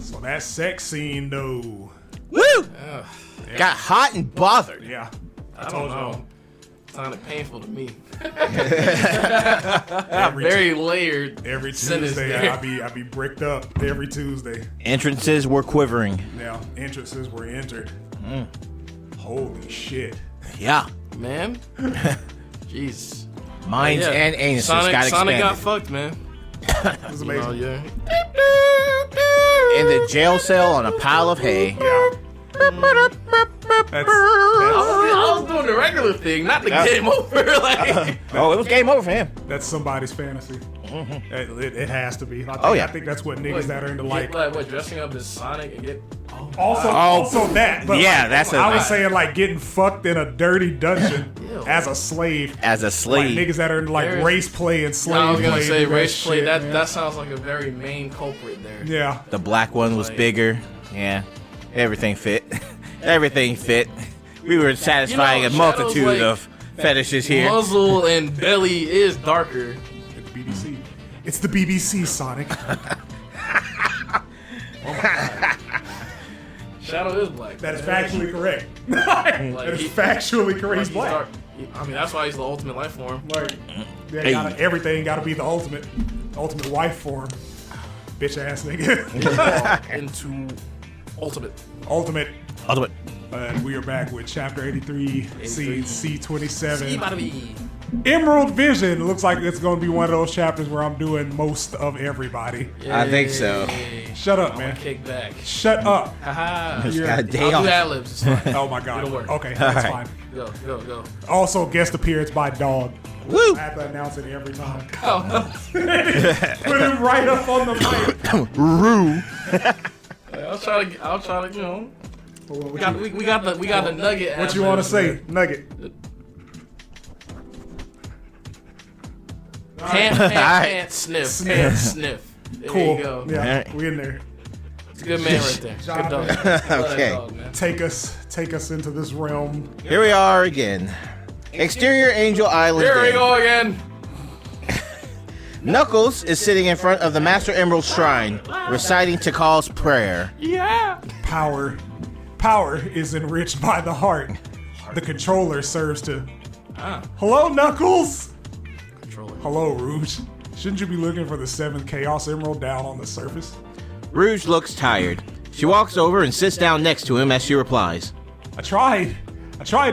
So that sex scene, though. Woo! Yeah. Got hot and bothered. Yeah. I don't know. Sounded painful to me. Very layered. Every Tuesday, I be bricked up every Tuesday. Entrances were quivering. Yeah, entrances were entered. Holy shit. Yeah. Man. Jeez. Minds and anuses got expanded. Sonic got fucked, man. It was amazing. Yeah. In the jail cell on a pile of hay. Yeah. I was doing the regular thing, not the game over. Like, it was game over for him. That's somebody's fantasy. It has to be. I think that's what niggas that are into like what, dressing up as Sonic and get. Also that. But yeah, that's. I was saying like getting fucked in a dirty dungeon as a slave. As a slave. Like niggas that are into like race play and slave play. I was gonna say race play. Shit, that sounds like a very main culprit there. Yeah. The black one was bigger. Yeah. Everything fit. Everything fit. We were satisfying a multitude of fetishes here. Muzzle and belly is darker. It's BBC. It's the BBC, Sonic. Shadow is black. That is factually correct. That is factually correct. He's black. I mean, that's why he's the ultimate life form. Like, everything gotta be the ultimate wife form. Bitch ass nigga. Into ultimate. And we are back with chapter 83, scene C27. Emerald Vision. It looks like it's going to be one of those chapters where I'm doing most of everybody. I think so. Shut up, man. Kick back. Shut up. Haha. I'll do ad-libs. It's fine. Oh my god. It'll work. Okay, that's fine. Go. Also, guest appearance by Dog. Woo! I have to announce it every time. Oh. Put him right up on the mic. Rue. I'll try to, you know. We got the nugget. What you want to say, Nugget? Pant, sniff. There Cool. you go. Yeah, Right. we in there. It's a good man right there. Good dog. Okay. Dog, man. Take us into this realm. Here we are again. Exterior Angel Island. Here we go again. Knuckles is sitting in front of the Master Emerald Shrine, reciting Tikal's prayer. Yeah. Power is enriched by the heart. The controller serves to. Hello, Knuckles. Controller. Hello, Rouge. Shouldn't you be looking for the 7th Chaos Emerald down on the surface? Rouge looks tired. She walks over and sits down next to him as she replies. I tried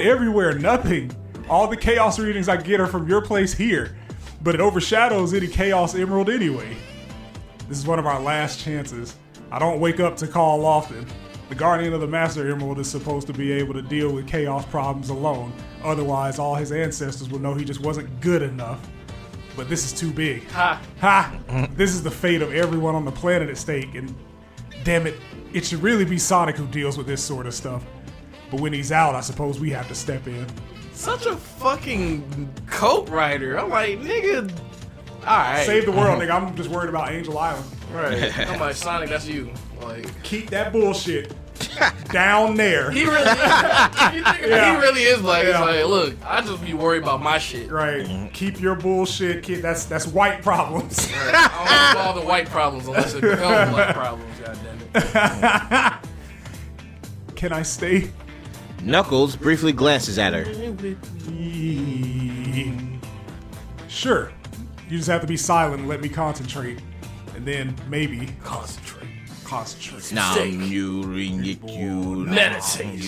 everywhere, nothing. All the Chaos readings I get are from your place here, but it overshadows any Chaos Emerald anyway. This is one of our last chances. I don't wake up to call often. The Guardian of the Master Emerald is supposed to be able to deal with Chaos problems alone. Otherwise, all his ancestors will know he just wasn't good enough. But this is too big. Ha! This is the fate of everyone on the planet at stake, and damn it, it should really be Sonic who deals with this sort of stuff. But when he's out, I suppose we have to step in. Such a fucking coat writer. I'm like, nigga. Alright. Save the world, nigga. I'm just worried about Angel Island. Right. I'm like, Sonic, that's you. Like, keep that bullshit down there. He really is like, he's like, look, I just be worried about my shit. Right. Keep your bullshit, kid. That's white problems. Right. I don't want all the white problems unless it becomes white problems, goddammit. Can I stay? Knuckles briefly glances at her. Sure. You just have to be silent and let me concentrate. And then maybe Concentrate. Now Steak. you Meditate.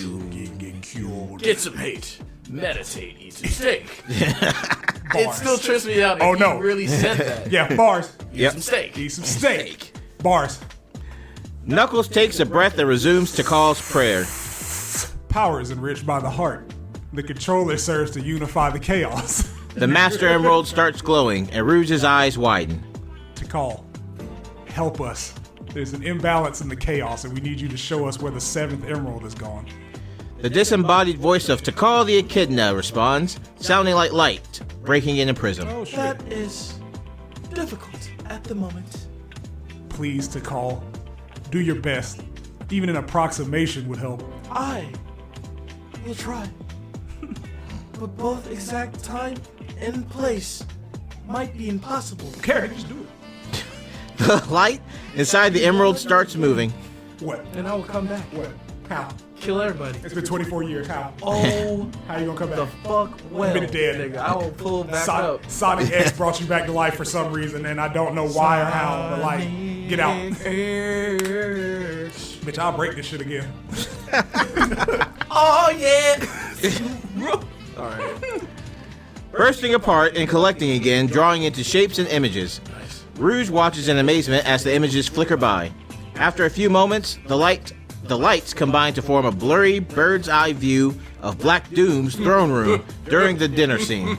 Get some hate. Meditate. Eat some steak. It still trips me out. Oh, He no. really said that. Yeah, bars. Eat some steak. Eat some steak. Bars. Knuckles takes a breath and resumes Tikal's prayer. Power is enriched by the heart. The controller serves to unify the chaos. The Master Emerald starts glowing, and Rouge's eyes widen. Tikal, help us. There's an imbalance in the chaos, and we need you to show us where the 7th Emerald is gone. The disembodied voice of Tikal the Echidna responds, sounding like light, breaking in a prism. Oh shit. That is difficult at the moment. Please, Tikal, do your best. Even an approximation would help. I will try. But both exact time and place might be impossible. Carrie, just do it. The light inside the emerald starts moving. What? And I will come back. What? How? Kill everybody. It's been 24 years. How? Oh, How you gonna come the back? fuck well. Been dead. Nigga, I will pull back up. Sonic X brought you back to life for some reason, and I don't know why or how, but like, get out. Bitch, I'll break this shit again. Oh, yeah. All right. Bursting apart and collecting again, drawing into shapes and images. Nice. Rouge watches in amazement as the images flicker by. After a few moments, the lights combine to form a blurry bird's eye view of Black Doom's throne room during the dinner scene.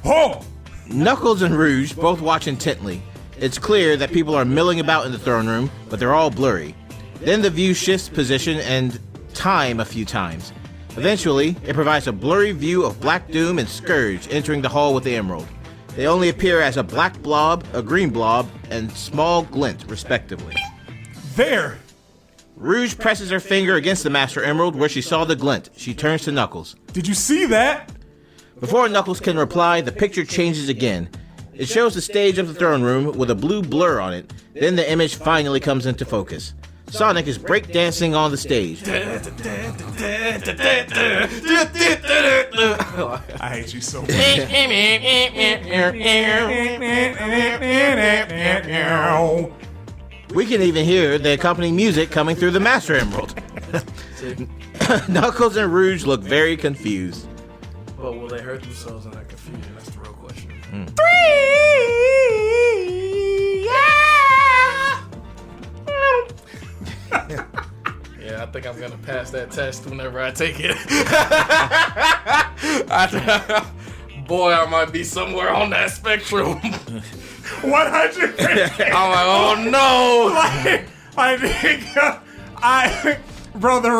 Oh! Knuckles and Rouge both watch intently. It's clear that people are milling about in the throne room, but they're all blurry. Then the view shifts position and time a few times. Eventually, it provides a blurry view of Black Doom and Scourge entering the hall with the emerald. They only appear as a black blob, a green blob, and small glint, respectively. There! Rouge presses her finger against the Master Emerald where she saw the glint. She turns to Knuckles. Did you see that? Before Knuckles can reply, the picture changes again. It shows the stage of the throne room with a blue blur on it. Then the image finally comes into focus. Sonic is breakdancing on the stage. I hate you so much. We can even hear the accompanying music coming through the Master Emerald. Knuckles and Rouge look very confused. But will they hurt themselves in that confusion? That's the real question. 3, yeah! Yeah, I think I'm gonna pass that test whenever I take it. Boy, I might be somewhere on that spectrum. 100%. I'm like, oh no! I think, bro, the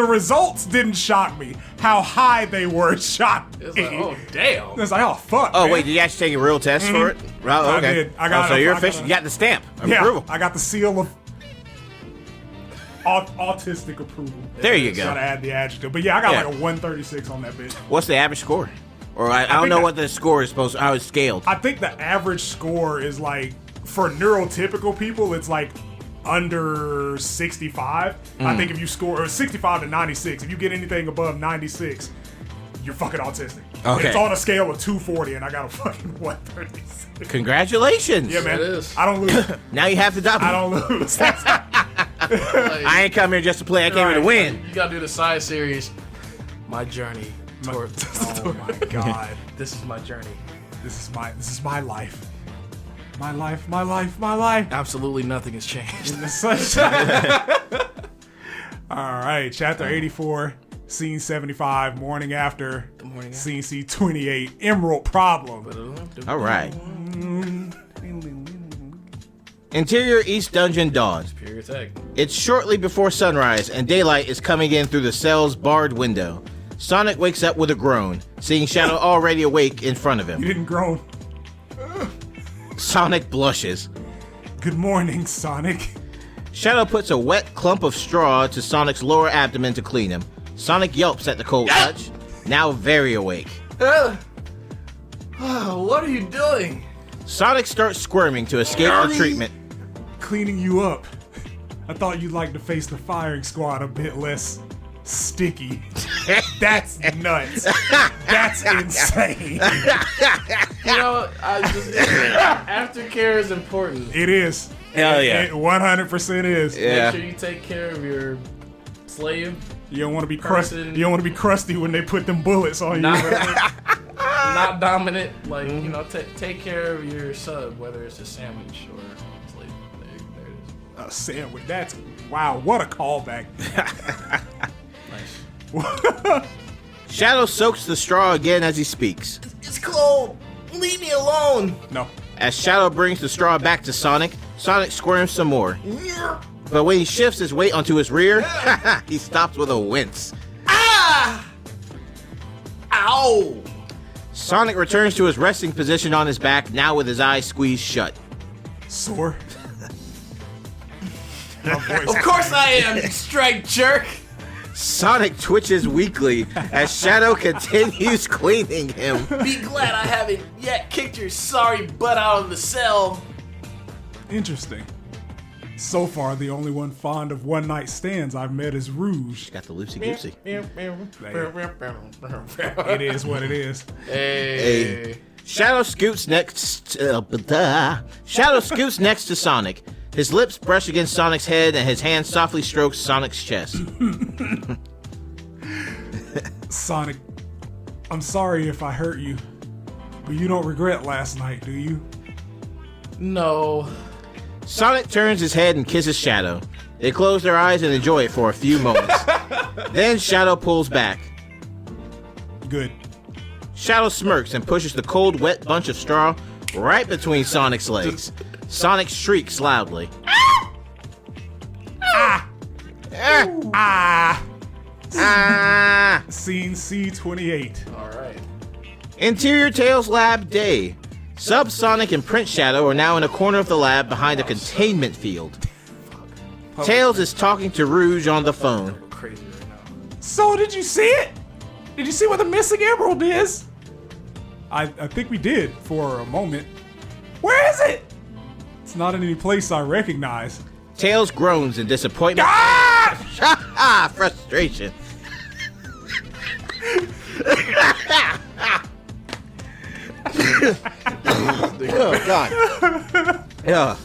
results didn't shock me. How high they were shocked me. It's like, oh damn. It's like, oh fuck. Oh, man. wait, did you actually take a real test for it? Oh, okay. I did. I got so it. you're I got official. it. You got the stamp. Yeah, Approval. I got the seal of autistic approval. There you go. Gotta add the adjective. But yeah, I got Yeah. like a 136 on that bitch. What's the average score? Or I don't know think what the score is supposed to, how it's scaled. I think the average score is like, for neurotypical people, it's like under 65. I think if you score, or 65 to 96, if you get anything above 96, you're fucking autistic. Okay. It's on a scale of 240, and I got a fucking 136. Congratulations. Yeah, man. It is. I don't lose. Now you have to double. I don't lose. I ain't come here just to play. I came here to win. You gotta do the side series. My journey toward. Oh my god. This is my journey. This is my life. My life, my life, my life. Absolutely nothing has changed. In the sunshine. All right, chapter 84, scene 75, morning after. The morning after. Scene C28, Emerald Problem. All right. Interior East Dungeon dawn. Pure attack. It's shortly before sunrise, and daylight is coming in through the cell's barred window. Sonic wakes up with a groan, seeing Shadow already awake in front of You him. didn't groan. Sonic blushes. Good morning, Sonic. Shadow puts a wet clump of straw to Sonic's lower abdomen to clean him. Sonic yelps at the cold touch, now very awake. What are you doing? Sonic starts squirming to escape the treatment. Cleaning you up. I thought you'd like to face the firing squad a bit less sticky. That's nuts. That's insane. You know, aftercare is important. It is. Hell yeah. It 100% is. Yeah. Make sure you take care of your slave. You don't want to be crusty. Person. You don't want to be crusty when they put them bullets on you. Not dominant. Like, you know, take care of your sub, whether it's a sandwich or slave. There it is. A sandwich. That's wow. What a callback. Nice. Shadow soaks the straw again as he speaks. It's cold. Leave me alone. No. As Shadow brings the straw back to Sonic, Sonic squirms some more. But when he shifts his weight onto his rear, he stops with a wince. Ah! Ow! Sonic returns to his resting position on his back, now with his eyes squeezed shut. Sore. My voice. Of course I am, you strike jerk. Sonic twitches weakly as Shadow continues cleaning him. Be glad I haven't yet kicked your sorry butt out of the cell. Interesting. So far, the only one fond of one-night stands I've met is Rouge. Got the loosey-goosey. It is what it is. Hey. Shadow scoots next to Sonic. His lips brush against Sonic's head, and his hand softly strokes Sonic's chest. Sonic, I'm sorry if I hurt you, but you don't regret last night, do you? No. Sonic turns his head and kisses Shadow. They close their eyes and enjoy it for a few moments. Then Shadow pulls back. Good. Shadow smirks and pushes the cold, wet bunch of straw right between Sonic's legs. Sonic shrieks loudly. Scene C28. Alright. Interior Tails Lab Day. Sub-Sonic and Prince Shadow are now in a corner of the lab behind a containment field. Tails is talking to Rouge on the phone. Crazy right now. So, did you see it? Did you see what the missing emerald is? I think we did for a moment. Where is it? It's not in any place I recognize. Tails groans in disappointment. Frustration. Oh, God. Yeah.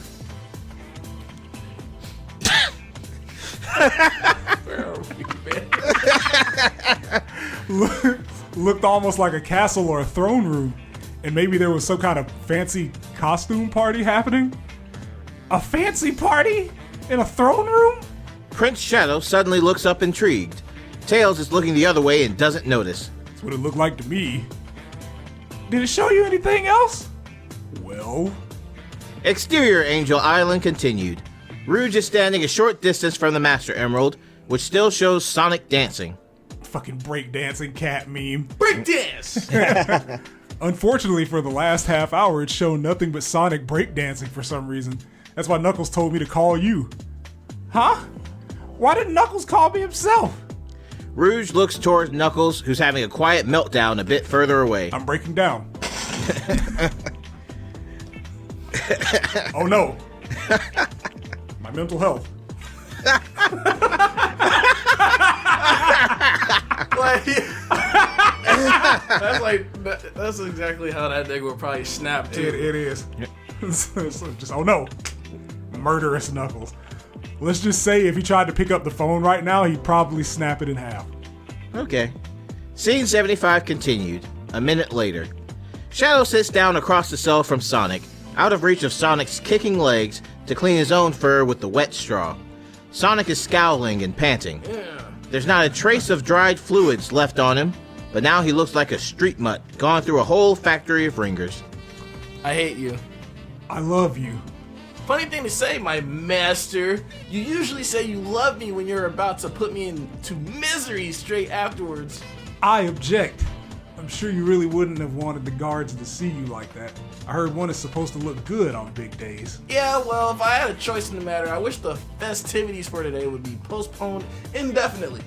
Looked almost like a castle or a throne room, and maybe there was some kind of fancy costume party happening. A fancy party in a throne room? Prince Shadow suddenly looks up intrigued. Tails is looking the other way and doesn't notice. That's what it looked like to me. Did it show you anything else? Well, Exterior Angel Island continued. Rouge is standing a short distance from the Master Emerald, which still shows Sonic dancing. fucking breakdancing cat meme. Breakdance! Unfortunately, for the last half hour, it's shown nothing but Sonic breakdancing for some reason. That's why Knuckles told me to call you. Huh? Why didn't Knuckles call me himself? Rouge looks towards Knuckles, who's having a quiet meltdown a bit further away. I'm breaking down. Oh no. My mental health. That's exactly how that nigga would probably snap too. It is. Just, oh no. Murderous Knuckles. Let's just say if he tried to pick up the phone right now, he'd probably snap it in half. Okay. Scene 75 continued. A minute later. Shadow sits down across the cell from Sonic, out of reach of Sonic's kicking legs, to clean his own fur with the wet straw. Sonic is scowling and panting. Yeah. There's not a trace of dried fluids left on him, but now he looks like a street mutt gone through a whole factory of ringers. I hate you. I love you. Funny thing to say, my master. You usually say you love me when you're about to put me into misery straight afterwards. I object. I'm sure you really wouldn't have wanted the guards to see you like that. I heard one is supposed to look good on big days. Yeah, well, if I had a choice in the matter, I wish the festivities for today would be postponed indefinitely.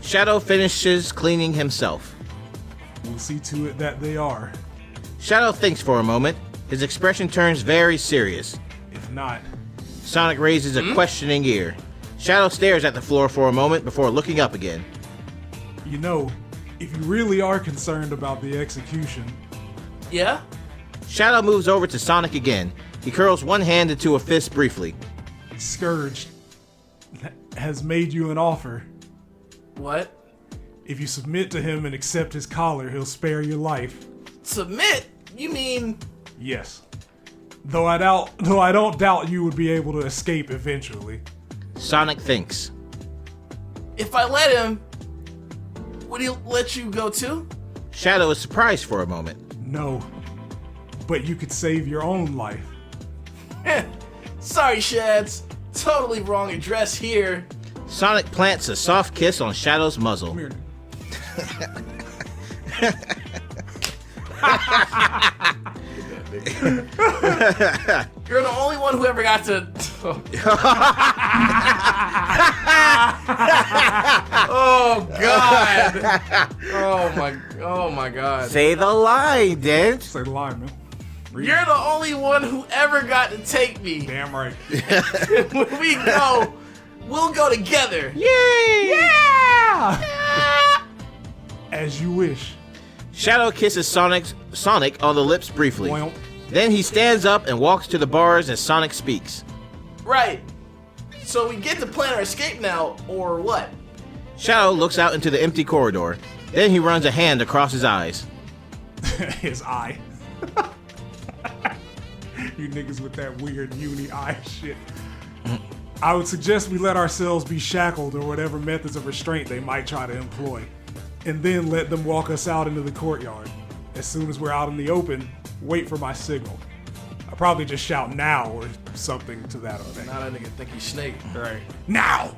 Shadow finishes cleaning himself. We'll see to it that they are. Shadow thinks for a moment. His expression turns very serious. If not, Sonic raises a questioning ear. Shadow stares at the floor for a moment before looking up again. you know, if you really are concerned about the execution, Yeah? Shadow moves over to Sonic again. He curls one hand into a fist briefly. Scourge has made you an offer. What? If you submit to him and accept his collar, he'll spare your life. Submit? You mean... Yes. Though I don't doubt you would be able to escape eventually. Sonic thinks. If I let him, would he let you go too? Shadow is surprised for a moment. No. But you could save your own life. Sorry, Shads. Totally wrong address here. Sonic plants a soft kiss on Shadow's muzzle. Come here. You're the only one who ever got to... Oh, God. Oh, my God. Say the line, Dent. Say the line, man. You're the only one who ever got to take me. Damn right. When we go, we'll go together. Yay! Yeah! As you wish. Shadow kisses Sonic on the lips briefly. Well, Then he stands up and walks to the bars as Sonic speaks. Right. So we get to plan our escape now, or what? Shadow looks out into the empty corridor. Then he runs a hand across his eyes. his eye. You niggas with that weird uni eye shit. I would suggest we let ourselves be shackled or whatever methods of restraint they might try to employ, and then let them walk us out into the courtyard. As soon as we're out in the open, wait for my signal. I'll probably just shout now or something to that effect. Now that nigga think he's Snake. Right. Now!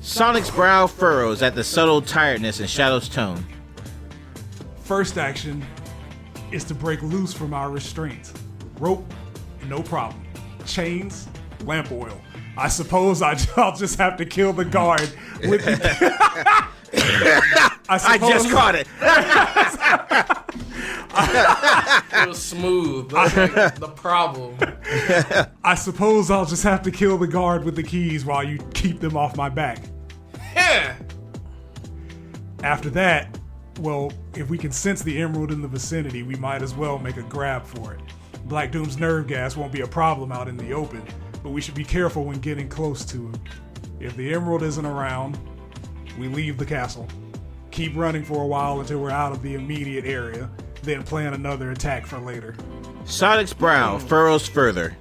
Sonic's brow furrows at the subtle tiredness in Shadow's tone. First action is to break loose from our restraints. Rope, no problem. Chains, lamp oil. I suppose I'll just have to kill the guard with I just caught it. It was smooth. That's like the problem. I suppose I'll just have to kill the guard with the keys while you keep them off my back. Yeah. After that, well, if we can sense the emerald in the vicinity, we might as well make a grab for it. Black Doom's nerve gas won't be a problem out in the open, but we should be careful when getting close to him. If the emerald isn't around, we leave the castle. Keep running for a while until we're out of the immediate area, then plan another attack for later. Sonic's brow furrows further.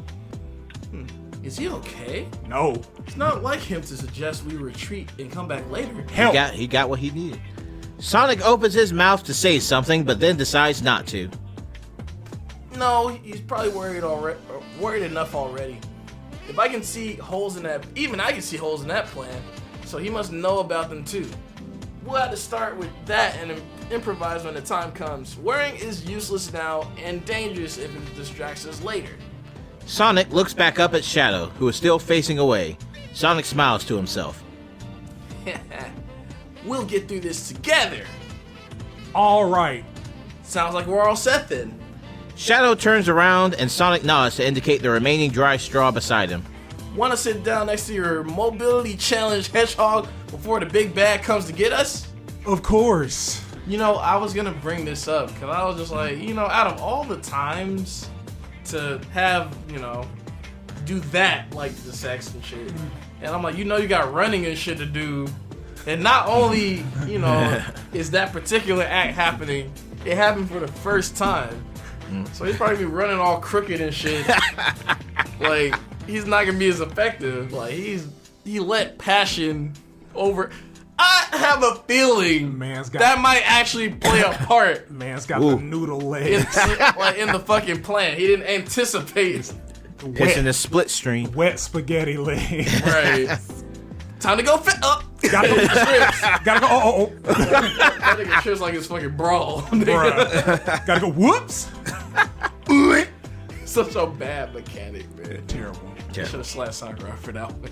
Is he okay? No. It's not like him to suggest we retreat and come back later. Help! He got what he needed. Sonic opens his mouth to say something, but then decides not to. No, he's probably worried enough already. If I can see holes in that, even I can see holes in that plan, so he must know about them too. We'll have to start with that and improvise when the time comes. Worrying is useless now and dangerous if it distracts us later. Sonic looks back up at Shadow, who is still facing away. Sonic smiles to himself. We'll get through this together. All right. Sounds like we're all set then. Shadow turns around and Sonic nods to indicate the remaining dry straw beside him. Want to sit down next to your mobility challenge hedgehog before the big bad comes to get us? Of course. You know, I was gonna bring this up because I was just like, you know, out of all the times to have, you know, do that, like the sex and shit, and I'm like, you know, you got running and shit to do, and not only, you know, is that particular act happening, it happened for the first time. So he's probably be running all crooked and shit. Like, he's not gonna be as effective. Like, he let passion over. I have a feeling that might actually play a part. Man's got the noodle legs. Like in the fucking plan. He didn't anticipate. It's in the split stream. Wet spaghetti legs. Right. Time to go fit up. Gotta go. Trips. Gotta go. Oh. That nigga trips like it's fucking brawl. Bruh. Gotta go. Whoops. Such a bad mechanic, man. Terrible. Should have slapped Sakura for that one.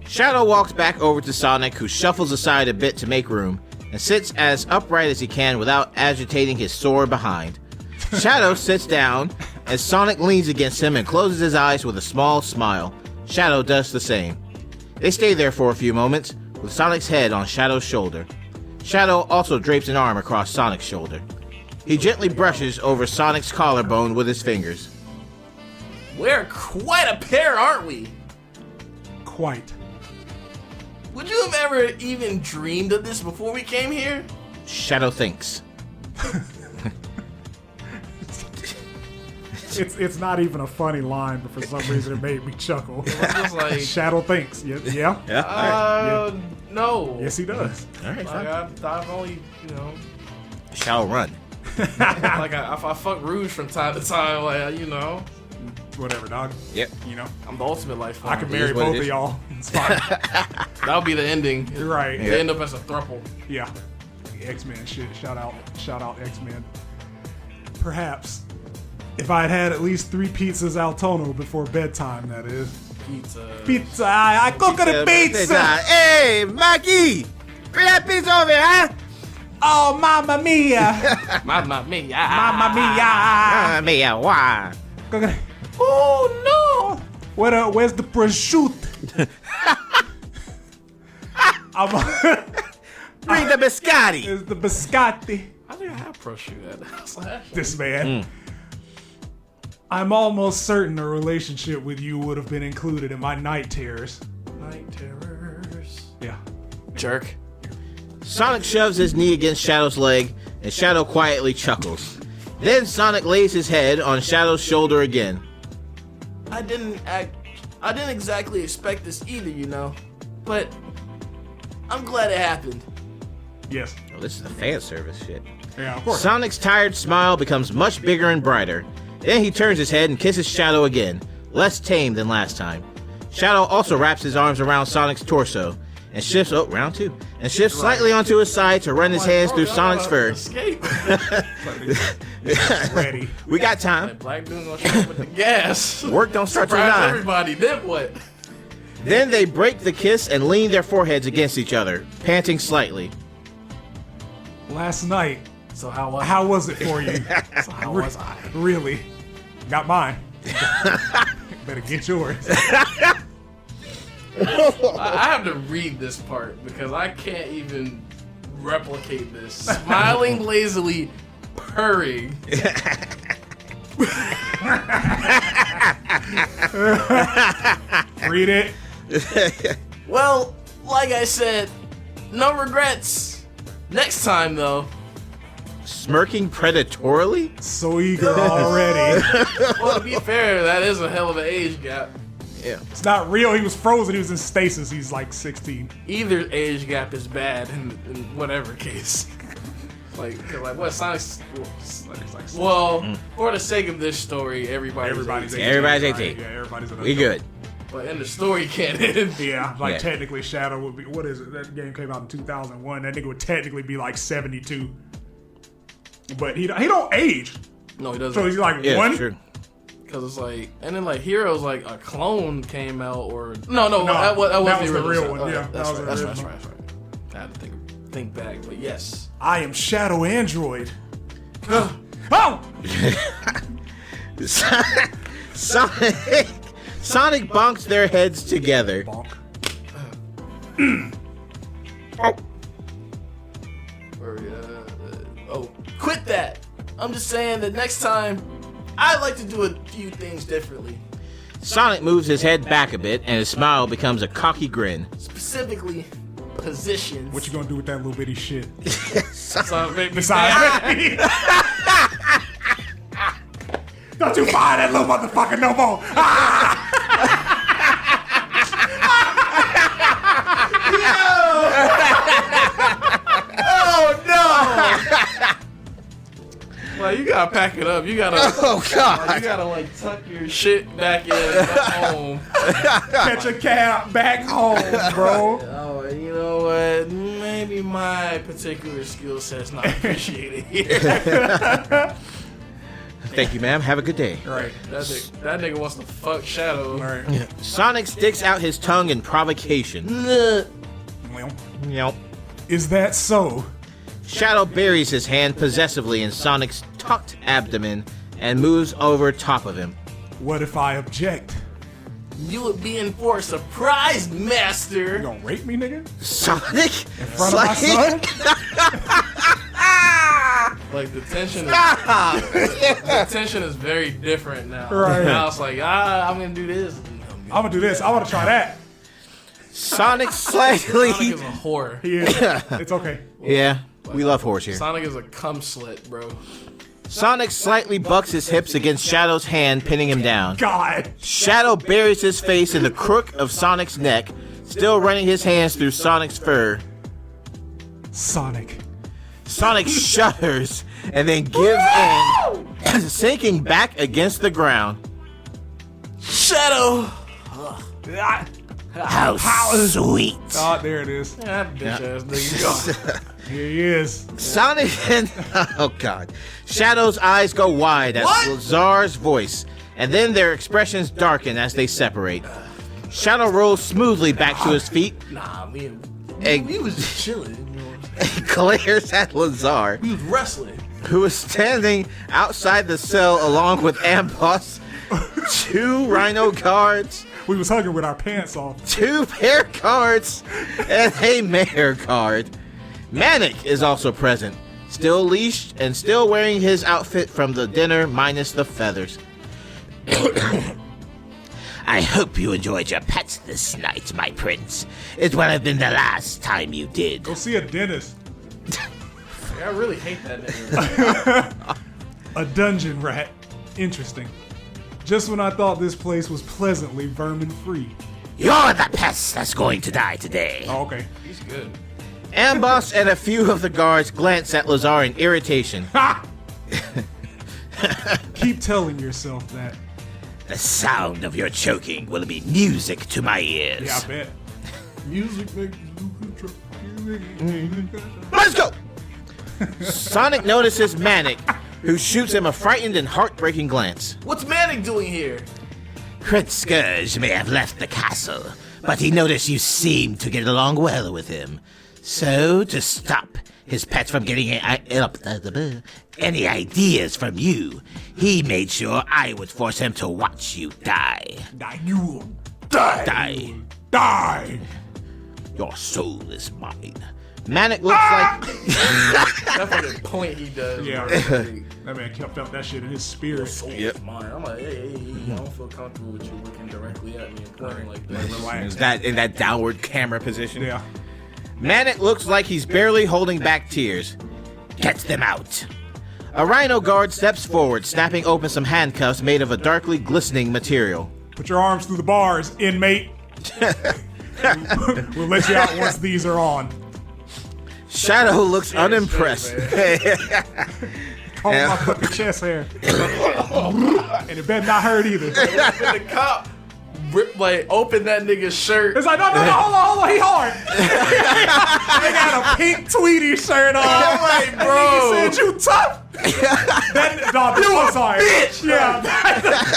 Shadow walks back over to Sonic, who shuffles aside a bit to make room, and sits as upright as he can without agitating his sore behind. Shadow sits down, as Sonic leans against him and closes his eyes with a small smile. Shadow does the same. They stay there for a few moments, with Sonic's head on Shadow's shoulder. Shadow also drapes an arm across Sonic's shoulder. He gently brushes over Sonic's collarbone with his fingers. We're quite a pair, aren't we? Quite. Would you have ever even dreamed of this before we came here? Shadow thinks. It's not even a funny line, but for some reason it made me chuckle. It was just like, Shadow thinks. Yeah. no. Yes, he does. All right, Like, I've only, you know, Shadow run. like I fuck Rouge from time to time, like, you know. Whatever, dog. Yep. You know, I'm the ultimate life form. I can marry is what both it of is. y'all. It's fine. That would be the ending. You're right. They end up as a throuple. Yeah. X-Men shit. Shout out X-Men. Perhaps. If I had had at least 3 pizzas al tono before bedtime, that is. Pizza. I cook the pizza. Hey, Mikey! Bring that pizza over here, huh? Oh, mamma mia. Mamma mia. Mamma mia. Mia, why? Oh, no. Where's the prosciutto? Bring the biscotti. Is the biscotti. I think I have prosciutto at the house. This man. I'm almost certain a relationship with you would have been included in my night terrors. Night terrors. Yeah. Jerk. Sonic shoves his knee against Shadow's leg, and Shadow quietly chuckles. Then Sonic lays his head on Shadow's shoulder again. I didn't exactly expect this either, you know. But I'm glad it happened. Yes. Oh, this is the fan service shit. Yeah, of course. Sonic's tired smile becomes much bigger and brighter. Then he turns his head and kisses Shadow again, less tame than last time. Shadow also wraps his arms around Sonic's torso and shifts round two, and shifts slightly onto his side to run his hands through Sonic's fur. Escape. Ready. We got time. That black dude gonna show up with the gas. Work don't start till Surprise 9. everybody. Then what? Then they break the kiss and lean their foreheads against each other, panting slightly. Last night, So how was it for you? So how was I? Really? Got mine. Better get yours. I have to read this part because I can't even replicate this. Smiling lazily, purring. Read it. Well, like I said, no regrets. Next time, though. Smirking predatorily? So eager already. Well, to be fair, that is a hell of an age gap. Yeah. It's not real. He was frozen. He was in stasis. He's like 16. Either age gap is bad in whatever case. Like what Sonic's. Well, for the sake of this story, everybody's 18. Everybody's Right? 18. Yeah, everybody's an We adult. good. But in the story canon, Yeah, like Yeah. technically Shadow would be, what is it? That game came out in 2001. That nigga would technically be like 72. But he don't age. no, he doesn't. So he's like Yeah, one. it's true. Because it's like, and then like Heroes, like a clone came out, or no, No, that was the the real original. one, Oh, yeah, that's that right. was the That's original. right. I had to think back, but yes. I am Shadow Android. Oh! Sonic bonks their heads together. Bonk. Quit that. I'm just saying that next time, I'd like to do a few things differently. Sonic moves his head back a bit, and his smile becomes a cocky grin. Specifically, positions. What you gonna do with that little bitty shit? So make me Besides me. Don't you fire that little motherfucker no more. Like, you gotta pack it up. You gotta. Oh, God. You gotta like tuck your shit back in at home. Catch a cab back home, bro. Oh, you know what? Maybe my particular skill set's not appreciated here. Thank you, ma'am. Have a good day. Right. That nigga wants to fuck Shadow. Right. Sonic sticks out his tongue in provocation. Well, Yep. is that so? Shadow buries his hand possessively in Sonic's tucked abdomen and moves over top of him. What if I object? You would be in for a surprise, master. You gonna rape me, nigga? Sonic? In front of my son? Like the tension is very different now. Right. Now it's like, I'm gonna do this. I'm gonna do this. I wanna try that. Sonic slightly... Sonic is a whore. He is. It's okay. Yeah, we love horse here. Sonic is a cum slit, bro. Sonic slightly bucks his hips against Shadow's hand, pinning him down. God. Shadow buries his face in the crook of Sonic's neck, still running his hands through Sonic's fur. Sonic. Sonic shudders and then gives in, sinking back against the ground. Shadow. How sweet. Oh, there it is. That bitch ass nigga. Here he is. Sonic and... Oh, God. Shadow's eyes go wide at What? Lazar's voice, and then their expressions darken as they separate. Shadow rolls smoothly back to his feet. Nah, He was just chilling. You know what I'm saying? glares at Lazar, He was wrestling. who is standing outside the cell along with Amboss, 2 rhino guards, We was hugging with our pants off. 2 pair guards, and a mayor guard. Manic is also present, still leashed and still wearing his outfit from the dinner minus the feathers. I hope you enjoyed your pets this night, my prince. It would have been the last time you did. Go see a dentist. I really hate that nigga. A dungeon rat. Interesting. Just when I thought this place was pleasantly vermin-free. You're the pest that's going to die today. Oh, okay. He's good. Amboss and a few of the guards glance at Lazar in irritation. Ha! Keep telling yourself that. The sound of your choking will be music to my ears. Yeah, I bet. Music makes you Let's go! Sonic notices Manic, who shoots him a frightened and heartbreaking glance. What's Manic doing here? Prince Scourge may have left the castle, but he noticed you seemed to get along well with him. So, to stop his pets from getting any ideas from you, he made sure I would force him to watch you die. Die, you will die. Die. Die. Your soul is mine. Manic looks like... That fucking point he does. Yeah. That man felt that shit in his spirit. Yep. Mine. I'm like, hey, I don't feel comfortable with you looking directly at me and pointing like that. Relax. that in that downward camera position. Yeah. Manic looks like he's barely holding back tears. Get them out. A rhino guard steps forward, snapping open some handcuffs made of a darkly glistening material. Put your arms through the bars, inmate. We'll let you out once these are on. Shadow looks unimpressed. Comb my fucking chest hair. And it better not hurt either. The cop open that nigga's shirt. It's like, no, hold on, he hard. They got a pink Tweety shirt on. I'm like, Bro. bro. He said, you tough? I'm sorry. bitch. Yeah,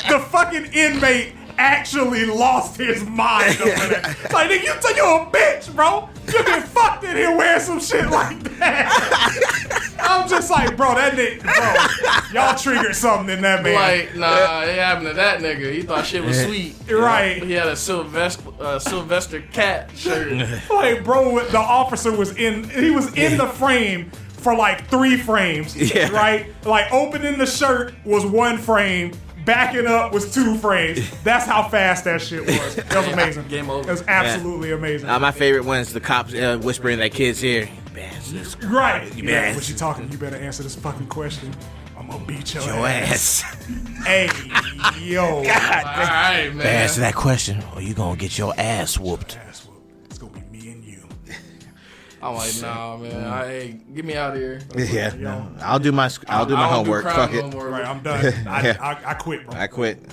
the fucking inmate actually lost his mind over that. It's like, nigga, you a bitch, bro. You get fucked in here wearing some shit like that. I'm just like, bro, that nigga, bro, y'all triggered something in that man. Like, nah, it happened to that nigga. He thought shit was sweet. Right. He had a Sylvester Cat shirt. Like, bro, the officer was in the frame for like 3 frames, Yeah. right? Like, opening the shirt was 1 frame, backing up was 2 frames. That's how fast that shit was. That was amazing. Game over. It was absolutely amazing. My favorite one is the cops whispering in that kid's ear. Right. You Yeah, better what you talking? You better answer this fucking question. I'm gonna beat your your ass. Hey, yo. Alright, man. Answer that question, or you gonna get your ass whooped. Ass whoop. It's gonna be me and you. I'm like, nah, man. Hey, get me out of here. Yeah, no. I'll do my homework. Fuck it. Right, I'm done. I quit, bro. I quit.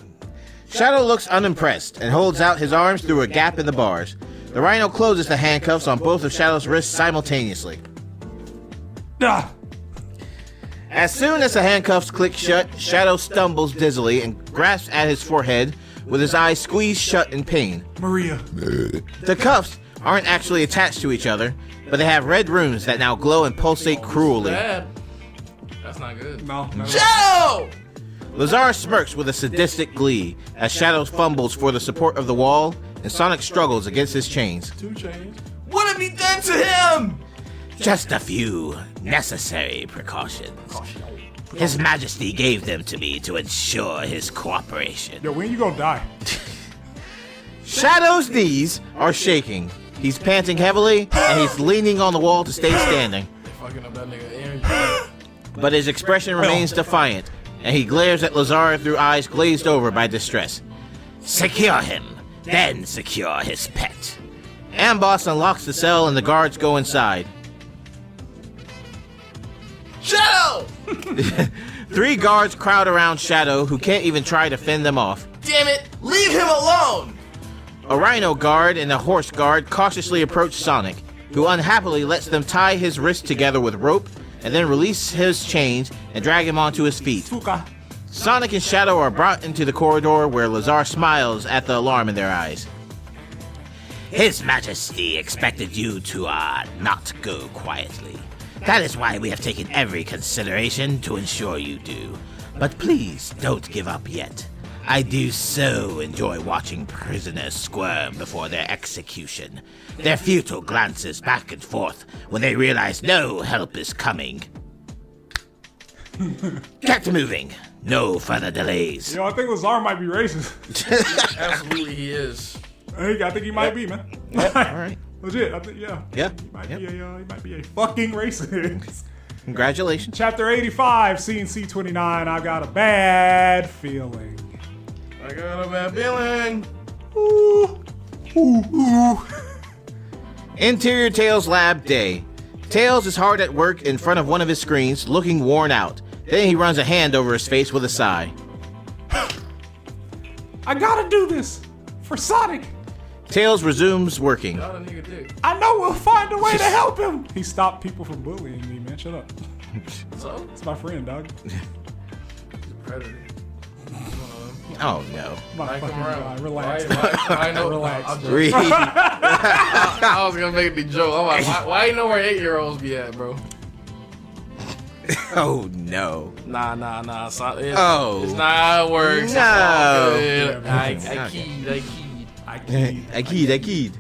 Shadow looks unimpressed and holds out his arms through a gap in the bars. The rhino closes the handcuffs on both of Shadow's wrists simultaneously. Ah. As soon as the handcuffs click shut, Shadow stumbles dizzily and grasps at his forehead with his eyes squeezed shut in pain. Maria. The cuffs aren't actually attached to each other, but they have red runes that now glow and pulsate cruelly. Bad. That's not good. No. Shadow! Lazar smirks with a sadistic glee as Shadow fumbles for the support of the wall and Sonic struggles against his chains. 2 chains. What have you done to him? Just a few necessary precautions. His Majesty gave them to me to ensure his cooperation. Yo, when you gonna die? Shadow's knees are shaking. He's panting heavily and he's leaning on the wall to stay standing. Fucking up that nigga energy. But his expression remains defiant, and he glares at Lazar through eyes glazed over by distress. Secure him, then secure his pet. Amboss unlocks the cell and the guards go inside. Shadow! 3 guards crowd around Shadow, who can't even try to fend them off. Damn it! Leave him alone! A rhino guard and a horse guard cautiously approach Sonic, who unhappily lets them tie his wrists together with rope and then release his chains and drag him onto his feet. Fuka. Sonic and Shadow are brought into the corridor where Lazar smiles at the alarm in their eyes. His Majesty expected you to, not go quietly. That is why we have taken every consideration to ensure you do. But please don't give up yet. I do so enjoy watching prisoners squirm before their execution. Their futile glances back and forth when they realize no help is coming. Get moving. No further delays. Yo, I think Lazar might be racist. Absolutely, he is. I think he might be, man. All right. Legit, I think, yeah. Yeah. He might be a fucking racist. Congratulations. Chapter 85, scene C29. I got a bad feeling. I got a bad feeling. Ooh. Ooh. Ooh. Interior Tails lab day. Tails is hard at work in front of one of his screens, looking worn out. Then he runs a hand over his face with a sigh. I gotta do this for Sonic. Tails resumes working. Not a nigga dick. I know we'll find a way to help him. He stopped people from bullying me, man. Shut up. So? It's my friend, dog. He's a predator. Oh no. My Like, fucking come around. guy. Relax. I know. Relax. I'm joking. Read. I was gonna make the joke. I'm like, why you know where 8-year-olds be at, bro? Oh no. Nah. It's not how it works. No. It's all good. Yeah, I keyed. I keyed.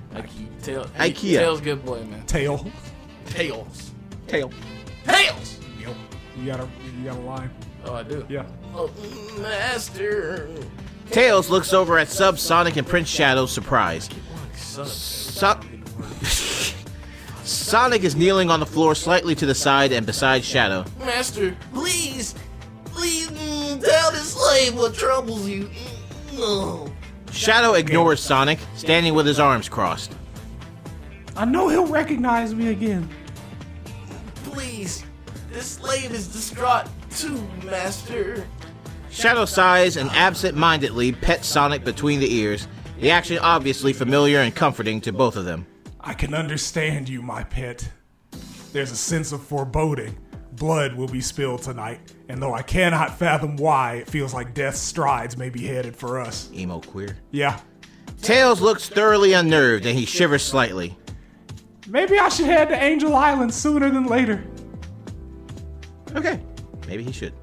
Ikea. Tails good boy, man. Tail. Tails. Tail. Tails! Yep. You got a line. Oh, I do? Yeah. Oh, master. Tails looks over at Sub Sonic and Prince Shadow, surprised. Sonic is kneeling on the floor slightly to the side and beside Shadow. Master, please, tell this slave what troubles you. No. Shadow ignores Sonic, standing with his arms crossed. I know he'll recognize me again. Please, this slave is distraught too, Master. Shadow sighs and absent-mindedly pets Sonic between the ears, the action obviously familiar and comforting to both of them. I can understand you, my pet. There's a sense of foreboding. Blood will be spilled tonight, and though I cannot fathom why, it feels like death's strides may be headed for us. Emo queer. Yeah. Tails looks thoroughly unnerved and he shivers slightly. Maybe I should head to Angel Island sooner than later. Okay, maybe he should.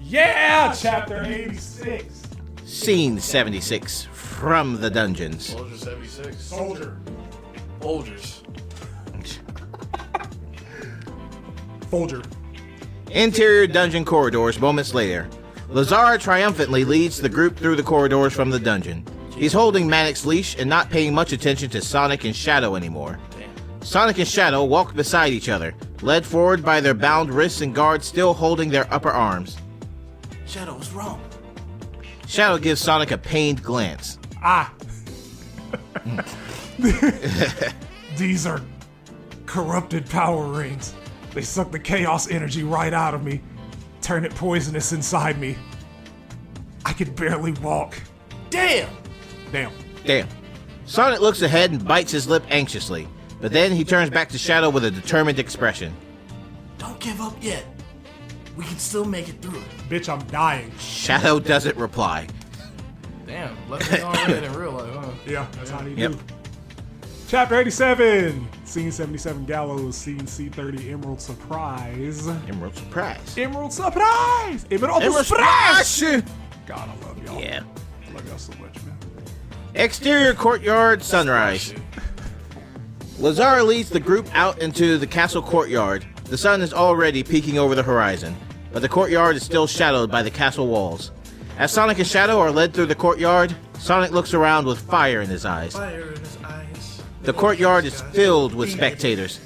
Yeah, chapter 86. Scene 76, from the dungeons. Soldier 76. Soldier. Soldiers. Folger. Interior dungeon corridors moments later. Lazar triumphantly leads the group through the corridors from the dungeon. He's holding Manic's leash and not paying much attention to Sonic and Shadow anymore. Sonic and Shadow walk beside each other, led forward by their bound wrists and guards still holding their upper arms. Shadow was wrong. Shadow gives Sonic a pained glance. Ah. These are corrupted power rings. They suck the chaos energy right out of me, turn it poisonous inside me. I could barely walk. Damn! Damn. Sonic looks ahead and bites his lip anxiously, but then he turns back to Shadow with a determined expression. Don't give up yet. We can still make it through. Bitch, I'm dying. Shadow doesn't reply. Damn, left me already in real life, huh? Yeah, that's how you Yep. do. Chapter 87, Scene 77 Gallows, Scene C30 Emerald Surprise. Emerald surprise. Emerald Surprise! Emerald Surprise! God, I love y'all. Yeah. I love y'all so much, man. Exterior courtyard sunrise. Lazar leads the group out into the castle courtyard. The sun is already peeking over the horizon, but the courtyard is still shadowed by the castle walls. As Sonic and Shadow are led through the courtyard, Sonic looks around with fire in his eyes. Fire in his eyes. The courtyard is filled with spectators.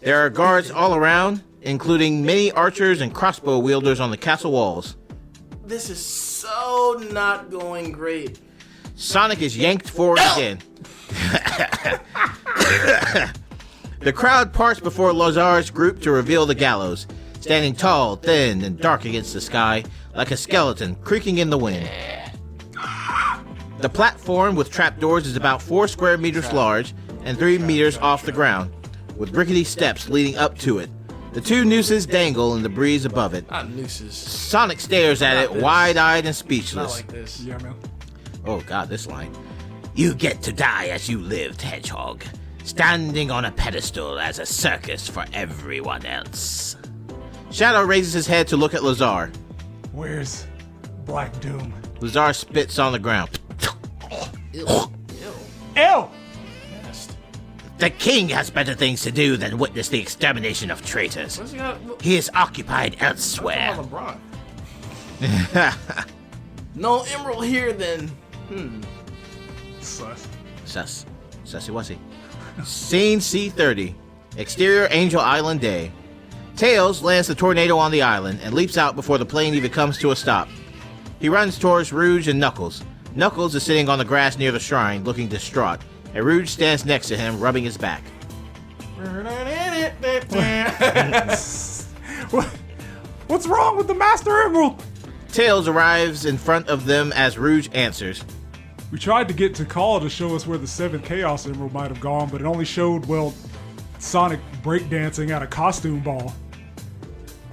There are guards all around, including many archers and crossbow wielders on the castle walls. This is so not going great. Sonic is yanked forward again. The crowd parts before Lazar's group to reveal the gallows, standing tall, thin, and dark against the sky, like a skeleton creaking in the wind. The platform with trapdoors is about 4 square meters large and 3 meters off the ground, with rickety steps leading up to it. The 2 nooses dangle in the breeze above it. Not nooses. Sonic stares at it, wide-eyed and speechless. Not like this. Yeah, man. Oh god, this line. You get to die as you lived, Hedgehog, standing on a pedestal as a circus for everyone else. Shadow raises his head to look at Lazar. Where's Black Doom? Lazar spits on the ground. Ew. Ew! Nasty. The king has better things to do than witness the extermination of traitors. What's he got? He is occupied Talking elsewhere. about LeBron. No emerald here, then. Sus. Sus. Sussy wussy. Scene C30. Exterior Angel Island day. Tails lands the tornado on the island and leaps out before the plane even comes to a stop. He runs towards Rouge and Knuckles. Knuckles is sitting on the grass near the shrine, looking distraught, and Rouge stands next to him, rubbing his back. What's wrong with the Master Emerald? Tails arrives in front of them as Rouge answers. We tried to get to Call to show us where the 7th Chaos Emerald might have gone, but it only showed, well, Sonic breakdancing at a costume ball.